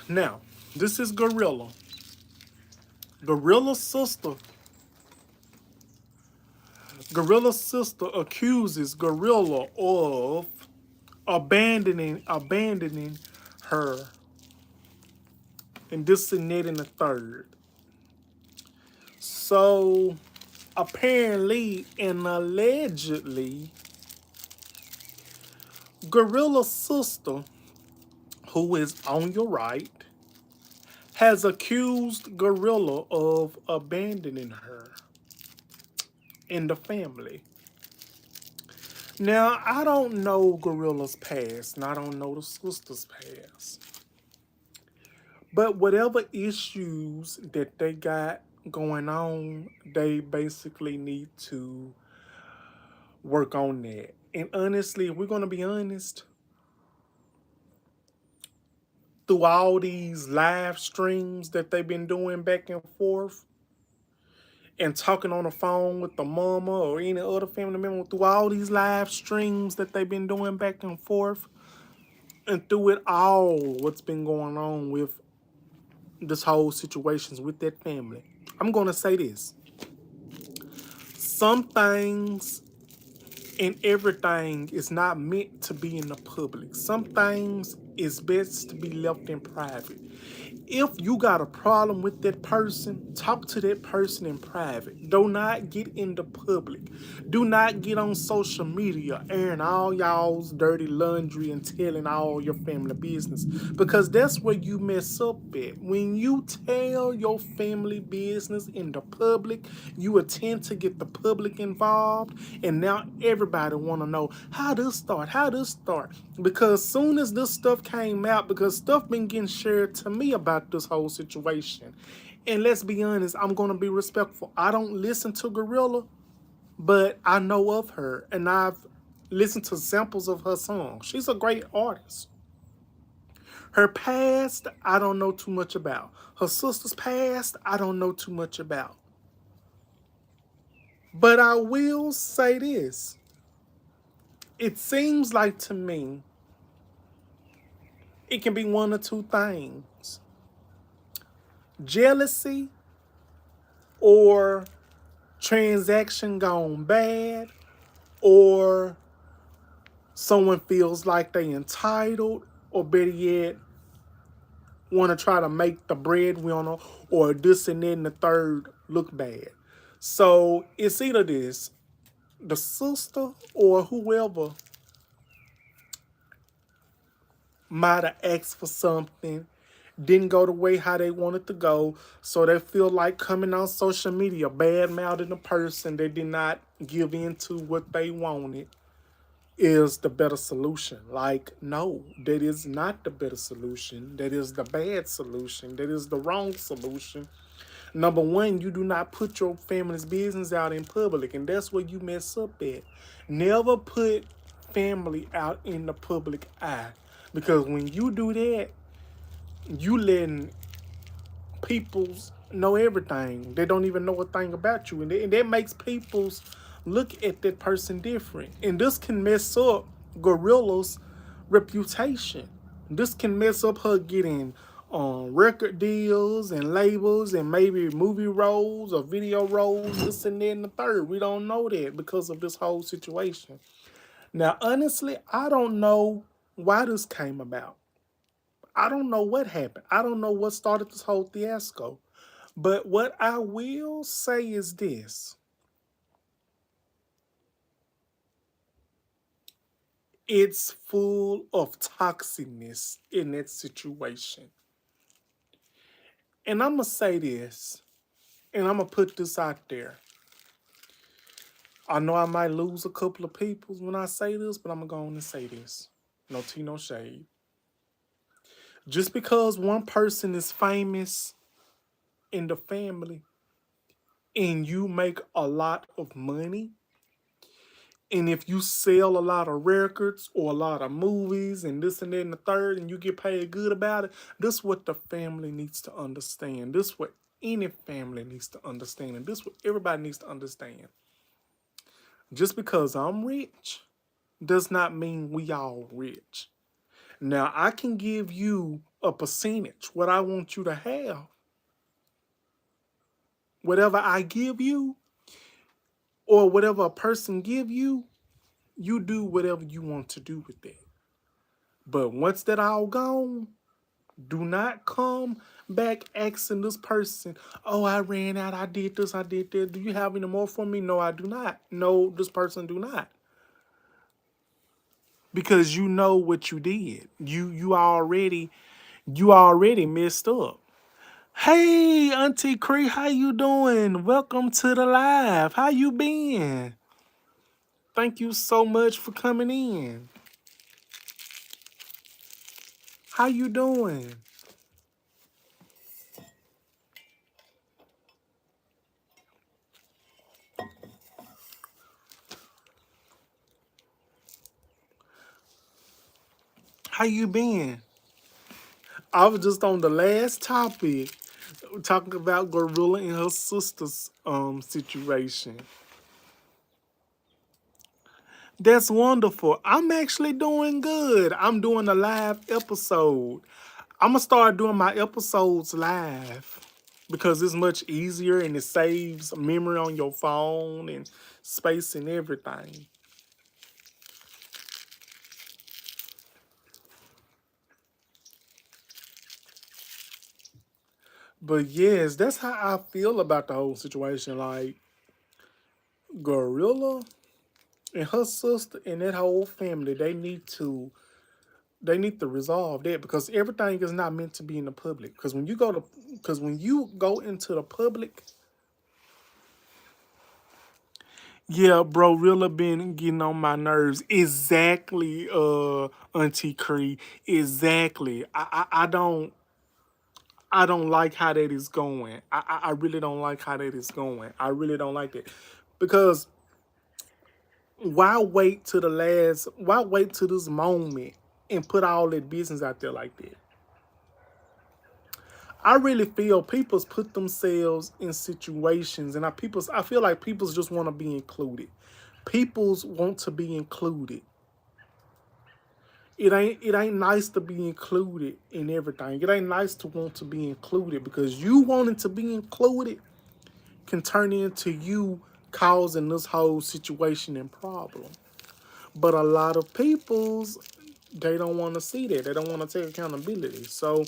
Now, this is Gorilla. Gorilla's sister. Gorilla's sister accuses Gorilla of abandoning her, and this and that and the third. So apparently and allegedly, Gorilla's sister, who is on your right, has accused Gorilla of abandoning her in the family. Now, I don't know Gorilla's past, and I don't know the sister's past. But whatever issues that they got going on, they basically need to work on that. And honestly, if we're going to be honest, through all these live streams that they've been doing back and forth, and talking on the phone with the mama or any other family member, through all these live streams that they've been doing back and forth, and through it all, what's been going on with this whole situations with that family, I'm going to say this. Some things and everything is not meant to be in the public. Some things is best to be left in private. If you got a problem with that person, talk to that person in private. Do not get in the public. Do not get on social media airing all y'all's dirty laundry and telling all your family business, because that's where you mess up at. When you tell your family business in the public, you attend to get the public involved, and now everybody want to know how this start, because soon as this stuff came out, because stuff been getting shared to me about this whole situation, and let's be honest, I'm going to be respectful. I don't listen to Gorilla, but I know of her, and I've listened to samples of her songs. She's a great artist. Her past, I don't know too much about. Her sister's past, I don't know too much about. But I will say this. It seems like to me, it can be one or two things. Jealousy or transaction gone bad, or someone feels like they entitled, or better yet, want to try to make the breadwinner or this and that and the third look bad. So it's either this, the sister or whoever might have asked for something, didn't go the way how they wanted to go, so they feel like coming on social media, bad-mouthing the person that did not give in to what they wanted is the better solution. Like, no, that is not the better solution. That is the bad solution. That is the wrong solution. Number one, you do not put your family's business out in public, and that's where you mess up at. Never put family out in the public eye, because when you do that, you letting people's know everything. They don't even know a thing about you, and that makes people's look at that person different. And this can mess up Gorilla's reputation. This can mess up her getting record deals and labels and maybe movie roles or video roles, this and that and the third. We don't know that because of this whole situation. Now, honestly, I don't know why this came about. I don't know what happened. I don't know what started this whole fiasco. But what I will say is this. It's full of toxicness in that situation. And I'm going to say this, and I'm going to put this out there. I know I might lose a couple of people when I say this, but I'm going to go on and say this. No tea, no shade. Just because one person is famous in the family and you make a lot of money, and if you sell a lot of records or a lot of movies and this and that and the third, and you get paid good about it, this is what the family needs to understand. This is what any family needs to understand. And this is what everybody needs to understand. Just because I'm rich does not mean we all rich. Now, I can give you a percentage, what I want you to have. Whatever I give you or whatever a person give you, you do whatever you want to do with that. But once that all gone, do not come back asking this person, oh, I ran out, I did this, I did that. Do you have any more for me? No, I do not. No, this person do not. because you know what you did. You already messed up. Hey, Auntie Cree, how you doing? Welcome to the live. How you been? Thank you so much for coming in. How you doing? How you been? I was just on the last topic talking about Gorilla and her sister's situation. That's wonderful. I'm actually doing good. I'm doing a live episode. I'm gonna start doing my episodes live because it's much easier and it saves memory on your phone and space and everything. But yes, that's how I feel about the whole situation. Like Gorilla and her sister and that whole family, they need to resolve that because everything is not meant to be in the public. Because when you go into the public, yeah, bro, really been getting on my nerves. Exactly, Auntie Cree. Exactly. I don't like how that is going. I really don't like how that is going. I really don't like it. Because why wait to this moment and put all that business out there like that? I really feel people's put themselves in situations, and I feel like people's just want to be included. People's want to be included. It ain't nice to be included in everything. It ain't nice to want to be included because you wanting to be included can turn into you causing this whole situation and problem. But a lot of people's they don't want to see that. They don't want to take accountability. So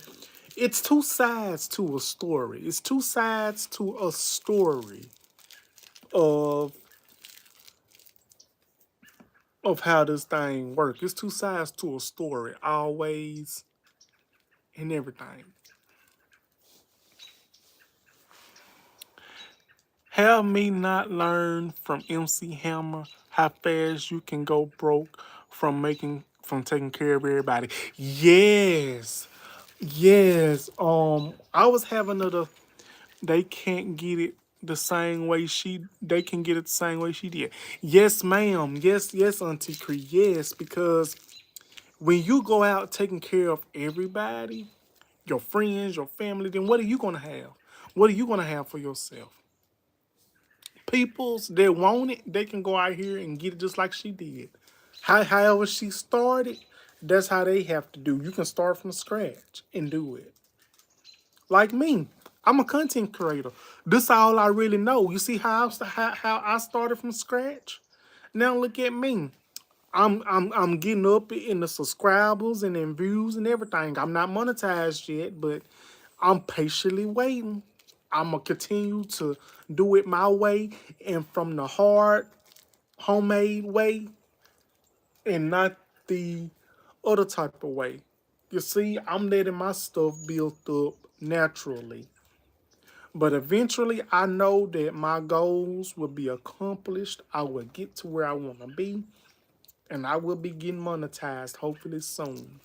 it's two sides to a story. It's two sides to a story of of how this thing works. It's two sides to a story, always and everything. Have me not learn from MC Hammer how fast you can go broke from taking care of everybody. Yes. Yes. I was having they can't get it the same way they can get it the same way she did. Yes, ma'am. Yes, yes, Auntie Cree. Yes, because when you go out taking care of everybody, your friends, your family, then what are you gonna have? What are you gonna have for yourself? Peoples that want it, they can go out here and get it just like she did. However she started, that's how they have to do. You can start from scratch and do it. Like me, I'm a content creator. This all I really know. You see how I started from scratch? Now look at me. I'm getting up in the subscribers and in views and everything. I'm not monetized yet, but I'm patiently waiting. I'm gonna continue to do it my way and from the hard homemade way and not the other type of way. You see, I'm letting my stuff build up naturally. But eventually, I know that my goals will be accomplished. I will get to where I want to be, and I will be getting monetized hopefully soon.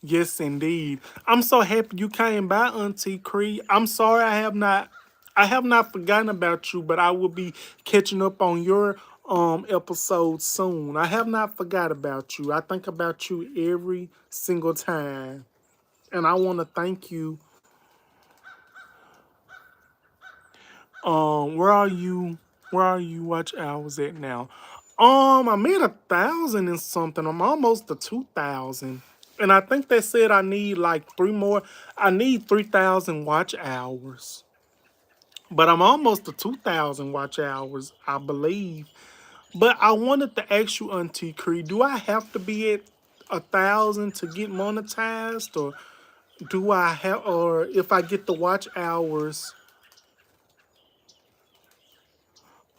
Yes, indeed. I'm so happy you came by, Auntie Cree. I'm sorry I have not forgotten about you, but I will be catching up on your episode soon. I have not forgot about you. I think about you every single time. And I want to thank you. Where are you? Where are you? Watch hours at now? I'm at 1,000 and something. I'm almost to 2,000, and I think they said I need like three more. I need 3,000 watch hours, but I'm almost to 2,000 watch hours, I believe. But I wanted to ask you, Auntie Cree, do I have to be at 1,000 to get monetized, or or if I get the watch hours?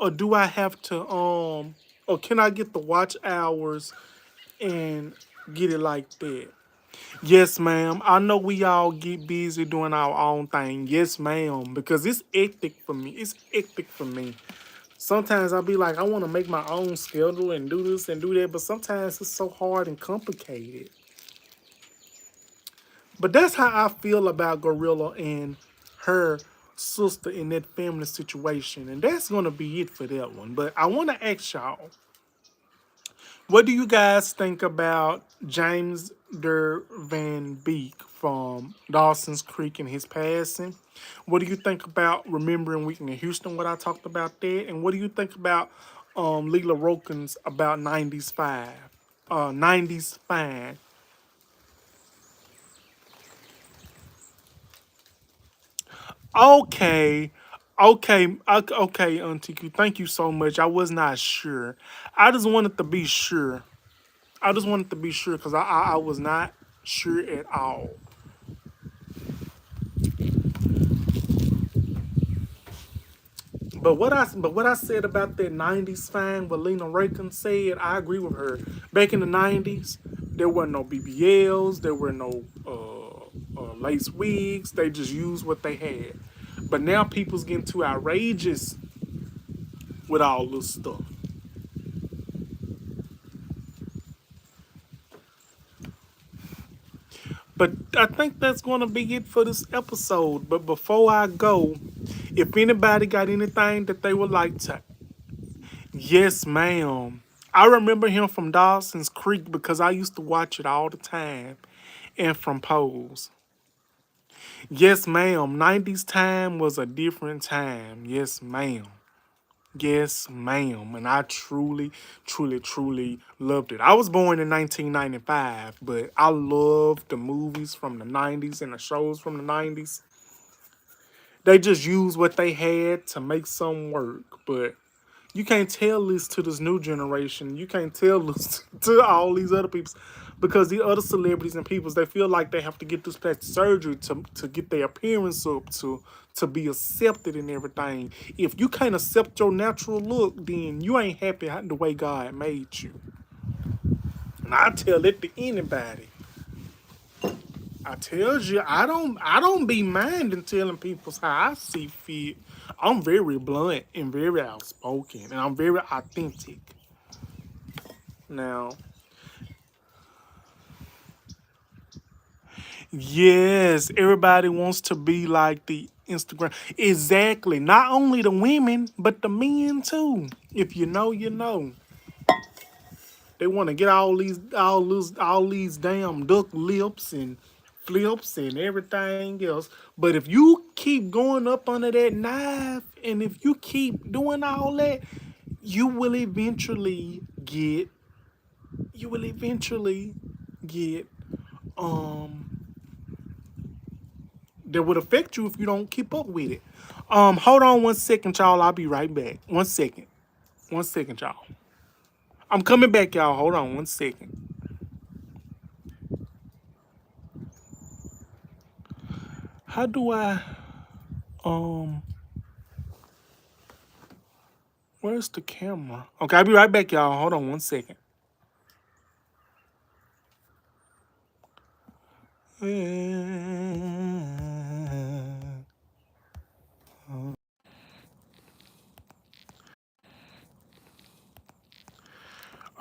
or do I have to or can I get the watch hours and get it like that? Yes, ma'am. I know we all get busy doing our own thing. Yes, ma'am. Because it's hectic for me. It's hectic for me. Sometimes I'll be like, I want to make my own schedule and do this and do that, but sometimes it's so hard and complicated. But that's how I feel about Gorilla and her sister in that family situation. And that's going to be it for that one. But I want to ask y'all, what do you guys think about James Der Van Beek from Dawson's Creek and his passing? What do you think about Remembering Whitney Houston, what I talked about there? And what do you think about Leela Rokins about 90s 5? 90s Fine. Okay. Okay, Auntie Q. Thank you so much. I was not sure. I just wanted to be sure. I just wanted to be sure because I was not sure at all. But what I said about that '90s fang, what Lena Rakin said, I agree with her. Back in the '90s, there were no BBLs, there were no lace wigs. They just used what they had. But now people's getting too outrageous with all this stuff. But I think that's going to be it for this episode. But before I go, if anybody got anything that they would like to, yes, ma'am. I remember him from Dawson's Creek because I used to watch it all the time, and from Pose. Yes, ma'am. 90s time was a different time. Yes, ma'am. Yes, ma'am. And I truly, truly, truly loved it. I was born in 1995, but I loved the movies from the 90s and the shows from the 90s. They just used what they had to make some work, but you can't tell this to this new generation. You can't tell this to all these other people because the other celebrities and peoples, they feel like they have to get this plastic surgery to get their appearance up to be accepted and everything. If you can't accept your natural look, then you ain't happy the way God made you. And I tell it to anybody. I tells you, I don't be minding telling people how I see fit. I'm very blunt and very outspoken and I'm very authentic. Now, yes, everybody wants to be like the Instagram. Exactly. Not only the women, but the men too. If you know, you know. They want to get all these damn duck lips and flips and everything else. But if you keep going up under that knife and if you keep doing all that, you will eventually get you will eventually get um that would affect you if you don't keep up with it. Hold on 1 second, y'all. I'll be right back. 1 second. 1 second, y'all. I'm coming back, y'all. Hold on 1 second. How do I um where's the camera? Okay, I'll be right back, y'all. Hold on 1 second.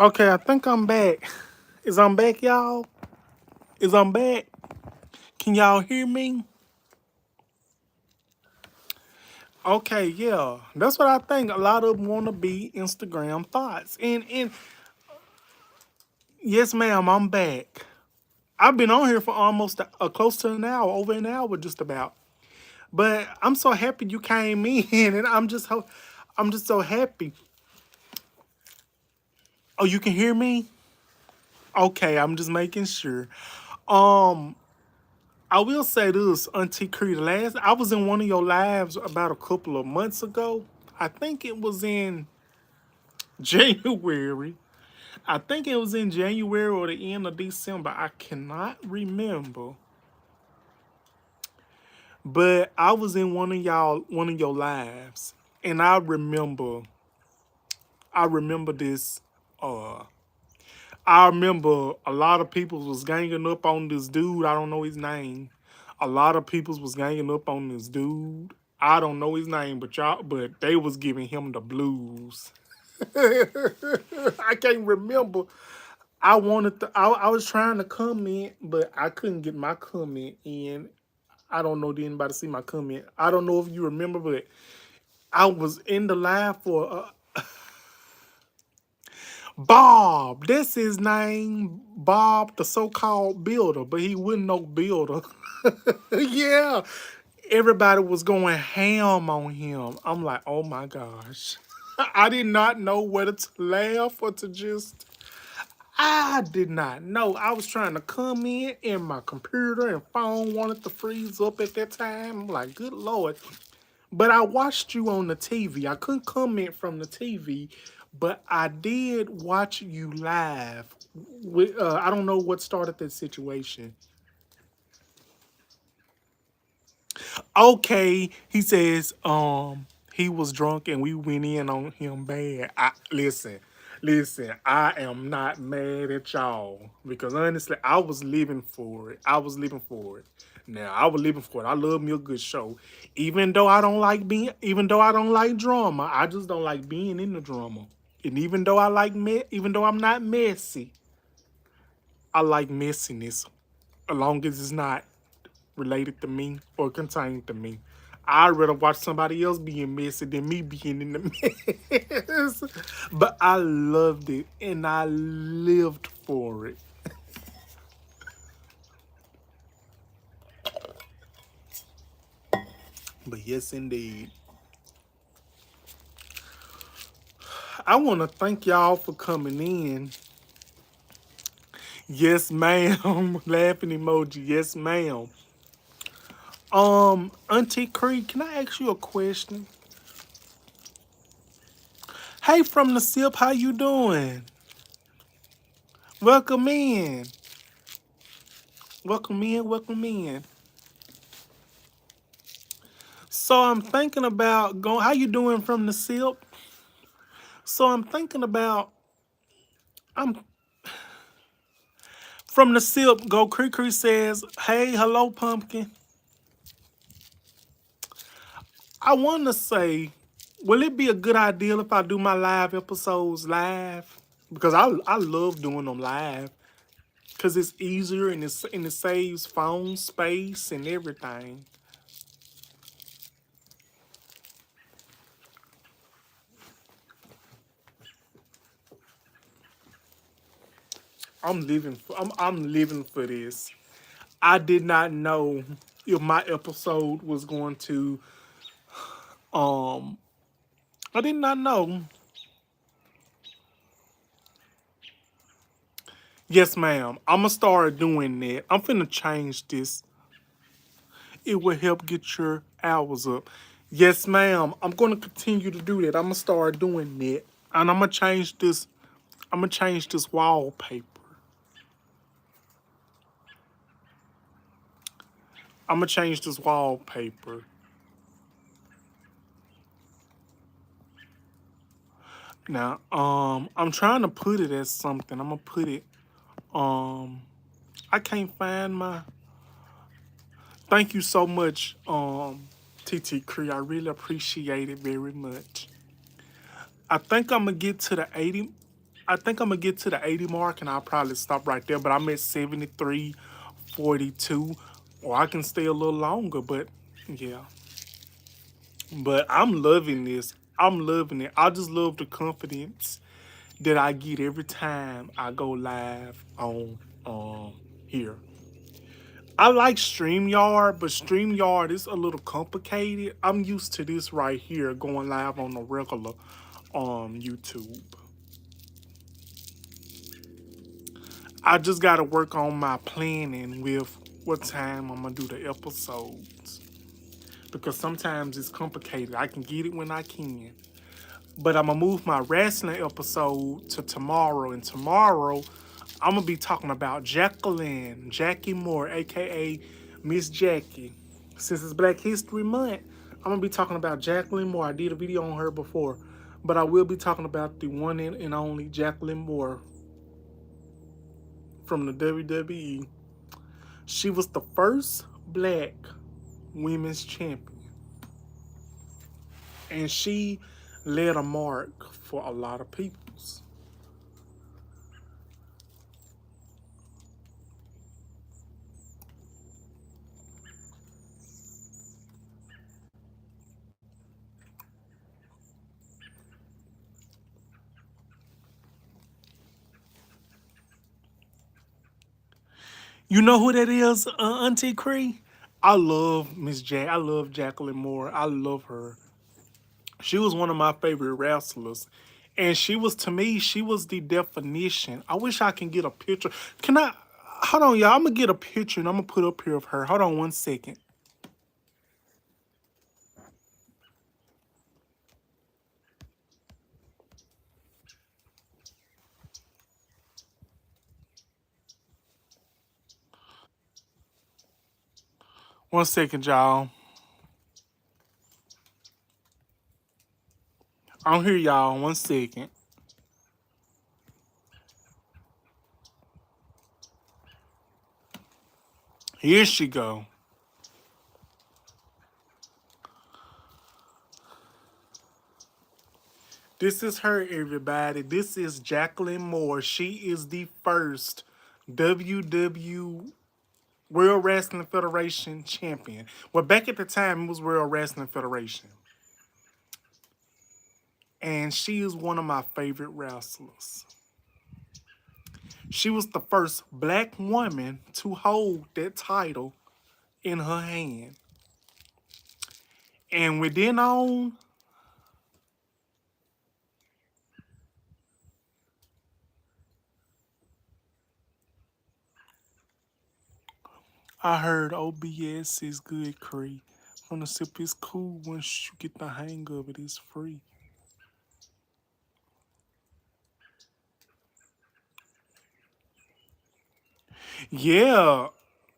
Okay, I think I'm back. Is I'm back, y'all? Is I'm back? Can y'all hear me? Okay, yeah. That's what I think. A lot of them want to be Instagram thoughts. And yes, ma'am, I'm back. I've been on here for almost close to an hour, over an hour just about. But I'm so happy you came in and I'm just so happy. Oh, you can hear me? Okay, I'm just making sure. Um, I will say this, Auntie Cree, last I was in one of your lives about a couple of months ago. I think it was in January. I think it was in January or the end of December. I cannot remember. But I was in one of your lives, and I remember I remember this. Uh, I remember a lot of people was ganging up on this dude. I don't know his name. A lot of people was ganging up on this dude. I don't know his name, but they was giving him the blues. I can't remember. I was trying to comment, but I couldn't get my comment in. I don't know, did anybody see my comment? I don't know if you remember, but I was in the live for Bob. That's his name, Bob, the so-called builder, but he wasn't no builder. Yeah, everybody was going ham on him. I'm like, oh my gosh. I did not know whether to laugh or to just. I did not know. I was trying to come in and my computer and phone wanted to freeze up at that time. I'm like, good Lord. But I watched you on the TV. I couldn't comment from the TV, but I did watch you live. I don't know what started that situation. Okay, he says, he was drunk and we went in on him bad. Listen, I am not mad at y'all because honestly, I was living for it. I was living for it. Now I was living for it. I love me a good show, even though I don't like drama. I just don't like being in the drama. And even though I'm not messy, I like messiness, as long as it's not related to me or contained to me. I'd rather watch somebody else being messy than me being in the mess. But I loved it and I lived for it. But yes, indeed. I want to thank y'all for coming in. Yes, ma'am. Laughing emoji. Yes, ma'am. Auntie Creek, can I ask you a question? Hey, from the SIP, how you doing? Welcome in. Welcome in. Welcome in. So I'm thinking about going. How you doing from the SIP? So I'm thinking about. I'm from the SIP. Go Cree says, "Hey, hello, pumpkin." I want to say, will it be a good idea if I do my live episodes live? Because I love doing them live. Cause it's easier and it saves phone space and everything. I'm living for this. I did not know if my episode was going to um I did not know. Yes, ma'am. I'ma start doing that. I'm finna change this. It will help get your hours up. Yes, ma'am. I'm gonna continue to do that. I'ma start doing that. And I'm gonna change this wallpaper. I'm gonna change this wallpaper. Now, I'm trying to put it as something. I'm gonna put it. Um, I can't find my. Thank you so much, TT Cree. I really appreciate it very much. I think I'm gonna get to the 80. I think I'm gonna get to the 80 mark, and I'll probably stop right there. But I'm at 73:42, or I can stay a little longer. But yeah, but I'm loving this. I'm loving it. I just love the confidence that I get every time I go live on here. I like StreamYard, but StreamYard is a little complicated. I'm used to this right here going live on the regular YouTube. I just gotta work on my planning with what time I'm gonna do the episodes. Because sometimes it's complicated. I can get it when I can. But I'm gonna move my wrestling episode to tomorrow, and tomorrow I'm gonna be talking about Jackie Moore, aka Miss Jackie. Since it's Black History Month, I'm gonna be talking about Jacqueline Moore. I did a video on her before, But I will be talking about the one and only Jacqueline Moore from the WWE. She was the first black women's champion, and she led a mark for a lot of peoples. You know who that is, Auntie Cree? I love Miss Jack. I love Jacqueline Moore. I love her. She was one of my favorite wrestlers. And she was, to me, she was the definition. I wish I can get a picture. Can I? Hold on, y'all. I'm going to get a picture and I'm going to put up here of her. Hold on 1 second. 1 second, y'all. I'm here, y'all. 1 second. Here she go. This is her, everybody. This is Jacqueline Moore. She is the first WW World Wrestling Federation champion. Well, back at the time, it was World Wrestling Federation. And she is one of my favorite wrestlers. She was the first black woman to hold that title in her hand. And within on, I heard OBS is good, Cree. Wanna sip is cool once you get the hang of it, it's free. Yeah.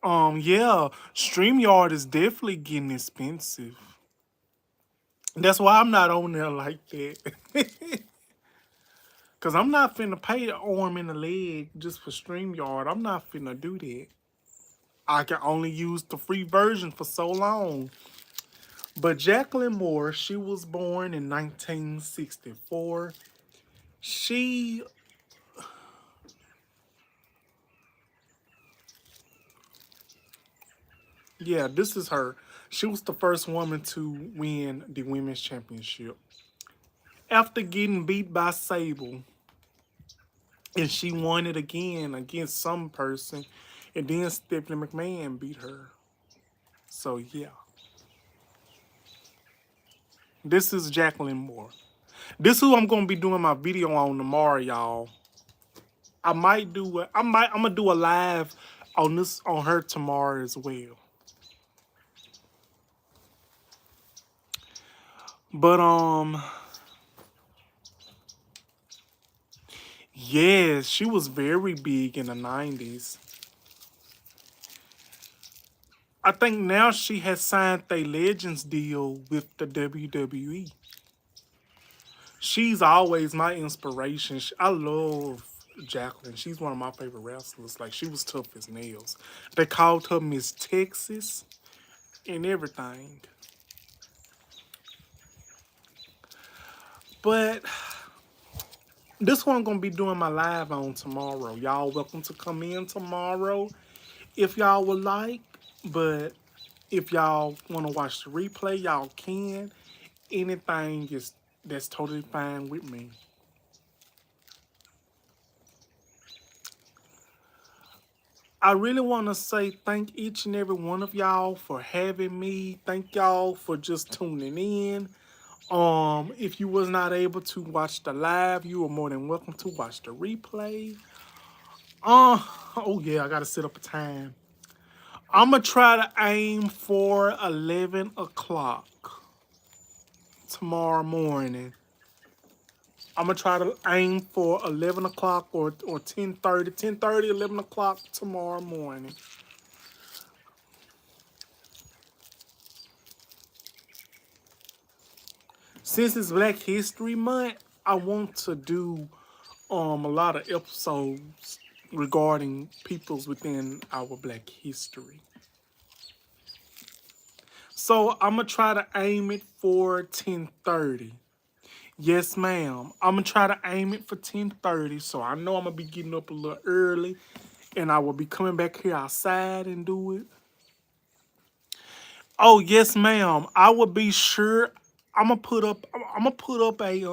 Yeah. StreamYard is definitely getting expensive. That's why I'm not on there like that. Cause I'm not finna pay the arm and the leg just for StreamYard. I'm not finna do that. I can only use the free version for so long. But Jacqueline Moore, she was born in 1964. She, yeah, this is her. She was the first woman to win the women's championship. After getting beat by Sable, and she won it again against some person, and then Stephanie McMahon beat her. So yeah, this is Jacqueline Moore. This is who I'm gonna be doing my video on tomorrow, y'all. I might do I'm gonna do a live on this on her tomorrow as well. But yes, she was very big in the 90s. I think now she has signed a Legends deal with the WWE. She's always my inspiration. I love Jacqueline. She's one of my favorite wrestlers. Like, she was tough as nails. They called her Miss Texas and everything. But this one I'm gonna be doing my live on tomorrow. Y'all welcome to come in tomorrow if y'all would like. But if y'all want to watch the replay, y'all can. Anything is that's totally fine with me. I really want to say thank each and every one of y'all for having me. Thank y'all for just tuning in. If you was not able to watch the live, you are more than welcome to watch the replay. Oh yeah, I gotta set up a time. I'm gonna try to aim for 11 o'clock tomorrow morning. I'm gonna try to aim for 11 o'clock or 10:30, 11 o'clock tomorrow morning. since it's Black History Month, I want to do a lot of episodes regarding peoples within our Black history. So I'm gonna try to aim it for 10:30. Yes, ma'am. I'm gonna try to aim it for 10:30. So I know I'm gonna be getting up a little early, and I will be coming back here outside and do it. Oh yes, ma'am. I will be sure. I'm gonna put up. I'm gonna put up a.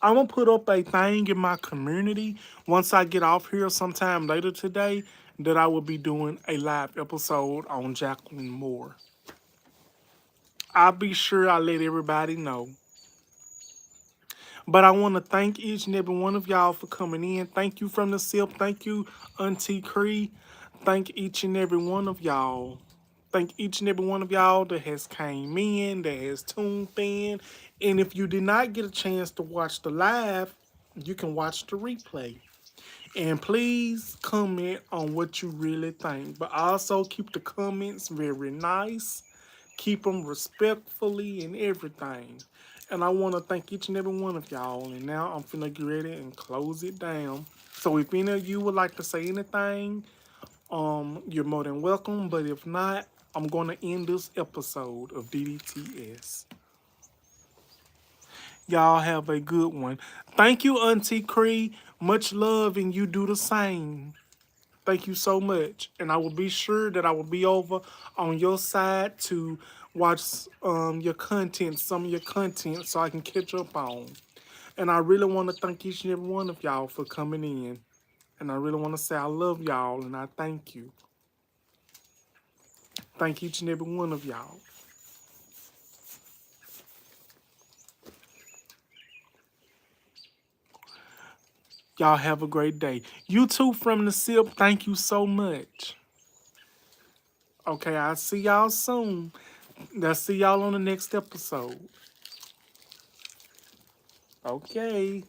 I'm gonna put up a thing in my community once I get off here sometime later today that I will be doing a live episode on Jacqueline Moore. I'll be sure I let everybody know. But I want to thank each and every one of y'all for coming in. Thank you from the SIP. Thank you, Auntie Cree. Thank each and every one of y'all. Thank each and every one of y'all that has came in, that has tuned in. And if you did not get a chance to watch the live, you can watch the replay. And please comment on what you really think. But also keep the comments very nice. Keep them respectfully and everything. And I want to thank each and every one of y'all. And now I'm finna get ready and close it down. So if any of you would like to say anything, you're more than welcome. But if not, I'm gonna end this episode of DDTS. Y'all have a good one. Thank you, Auntie Cree. Much love, and you do the same. Thank you so much. And I will be sure that I will be over on your side to watch your content, some of your content, so I can catch up on. And I really want to thank each and every one of y'all for coming in. And I really want to say I love y'all and I thank you. Thank each and every one of y'all. Y'all have a great day. You too from the SIP, thank you so much. Okay, I'll see y'all soon. I'll see y'all on the next episode. Okay.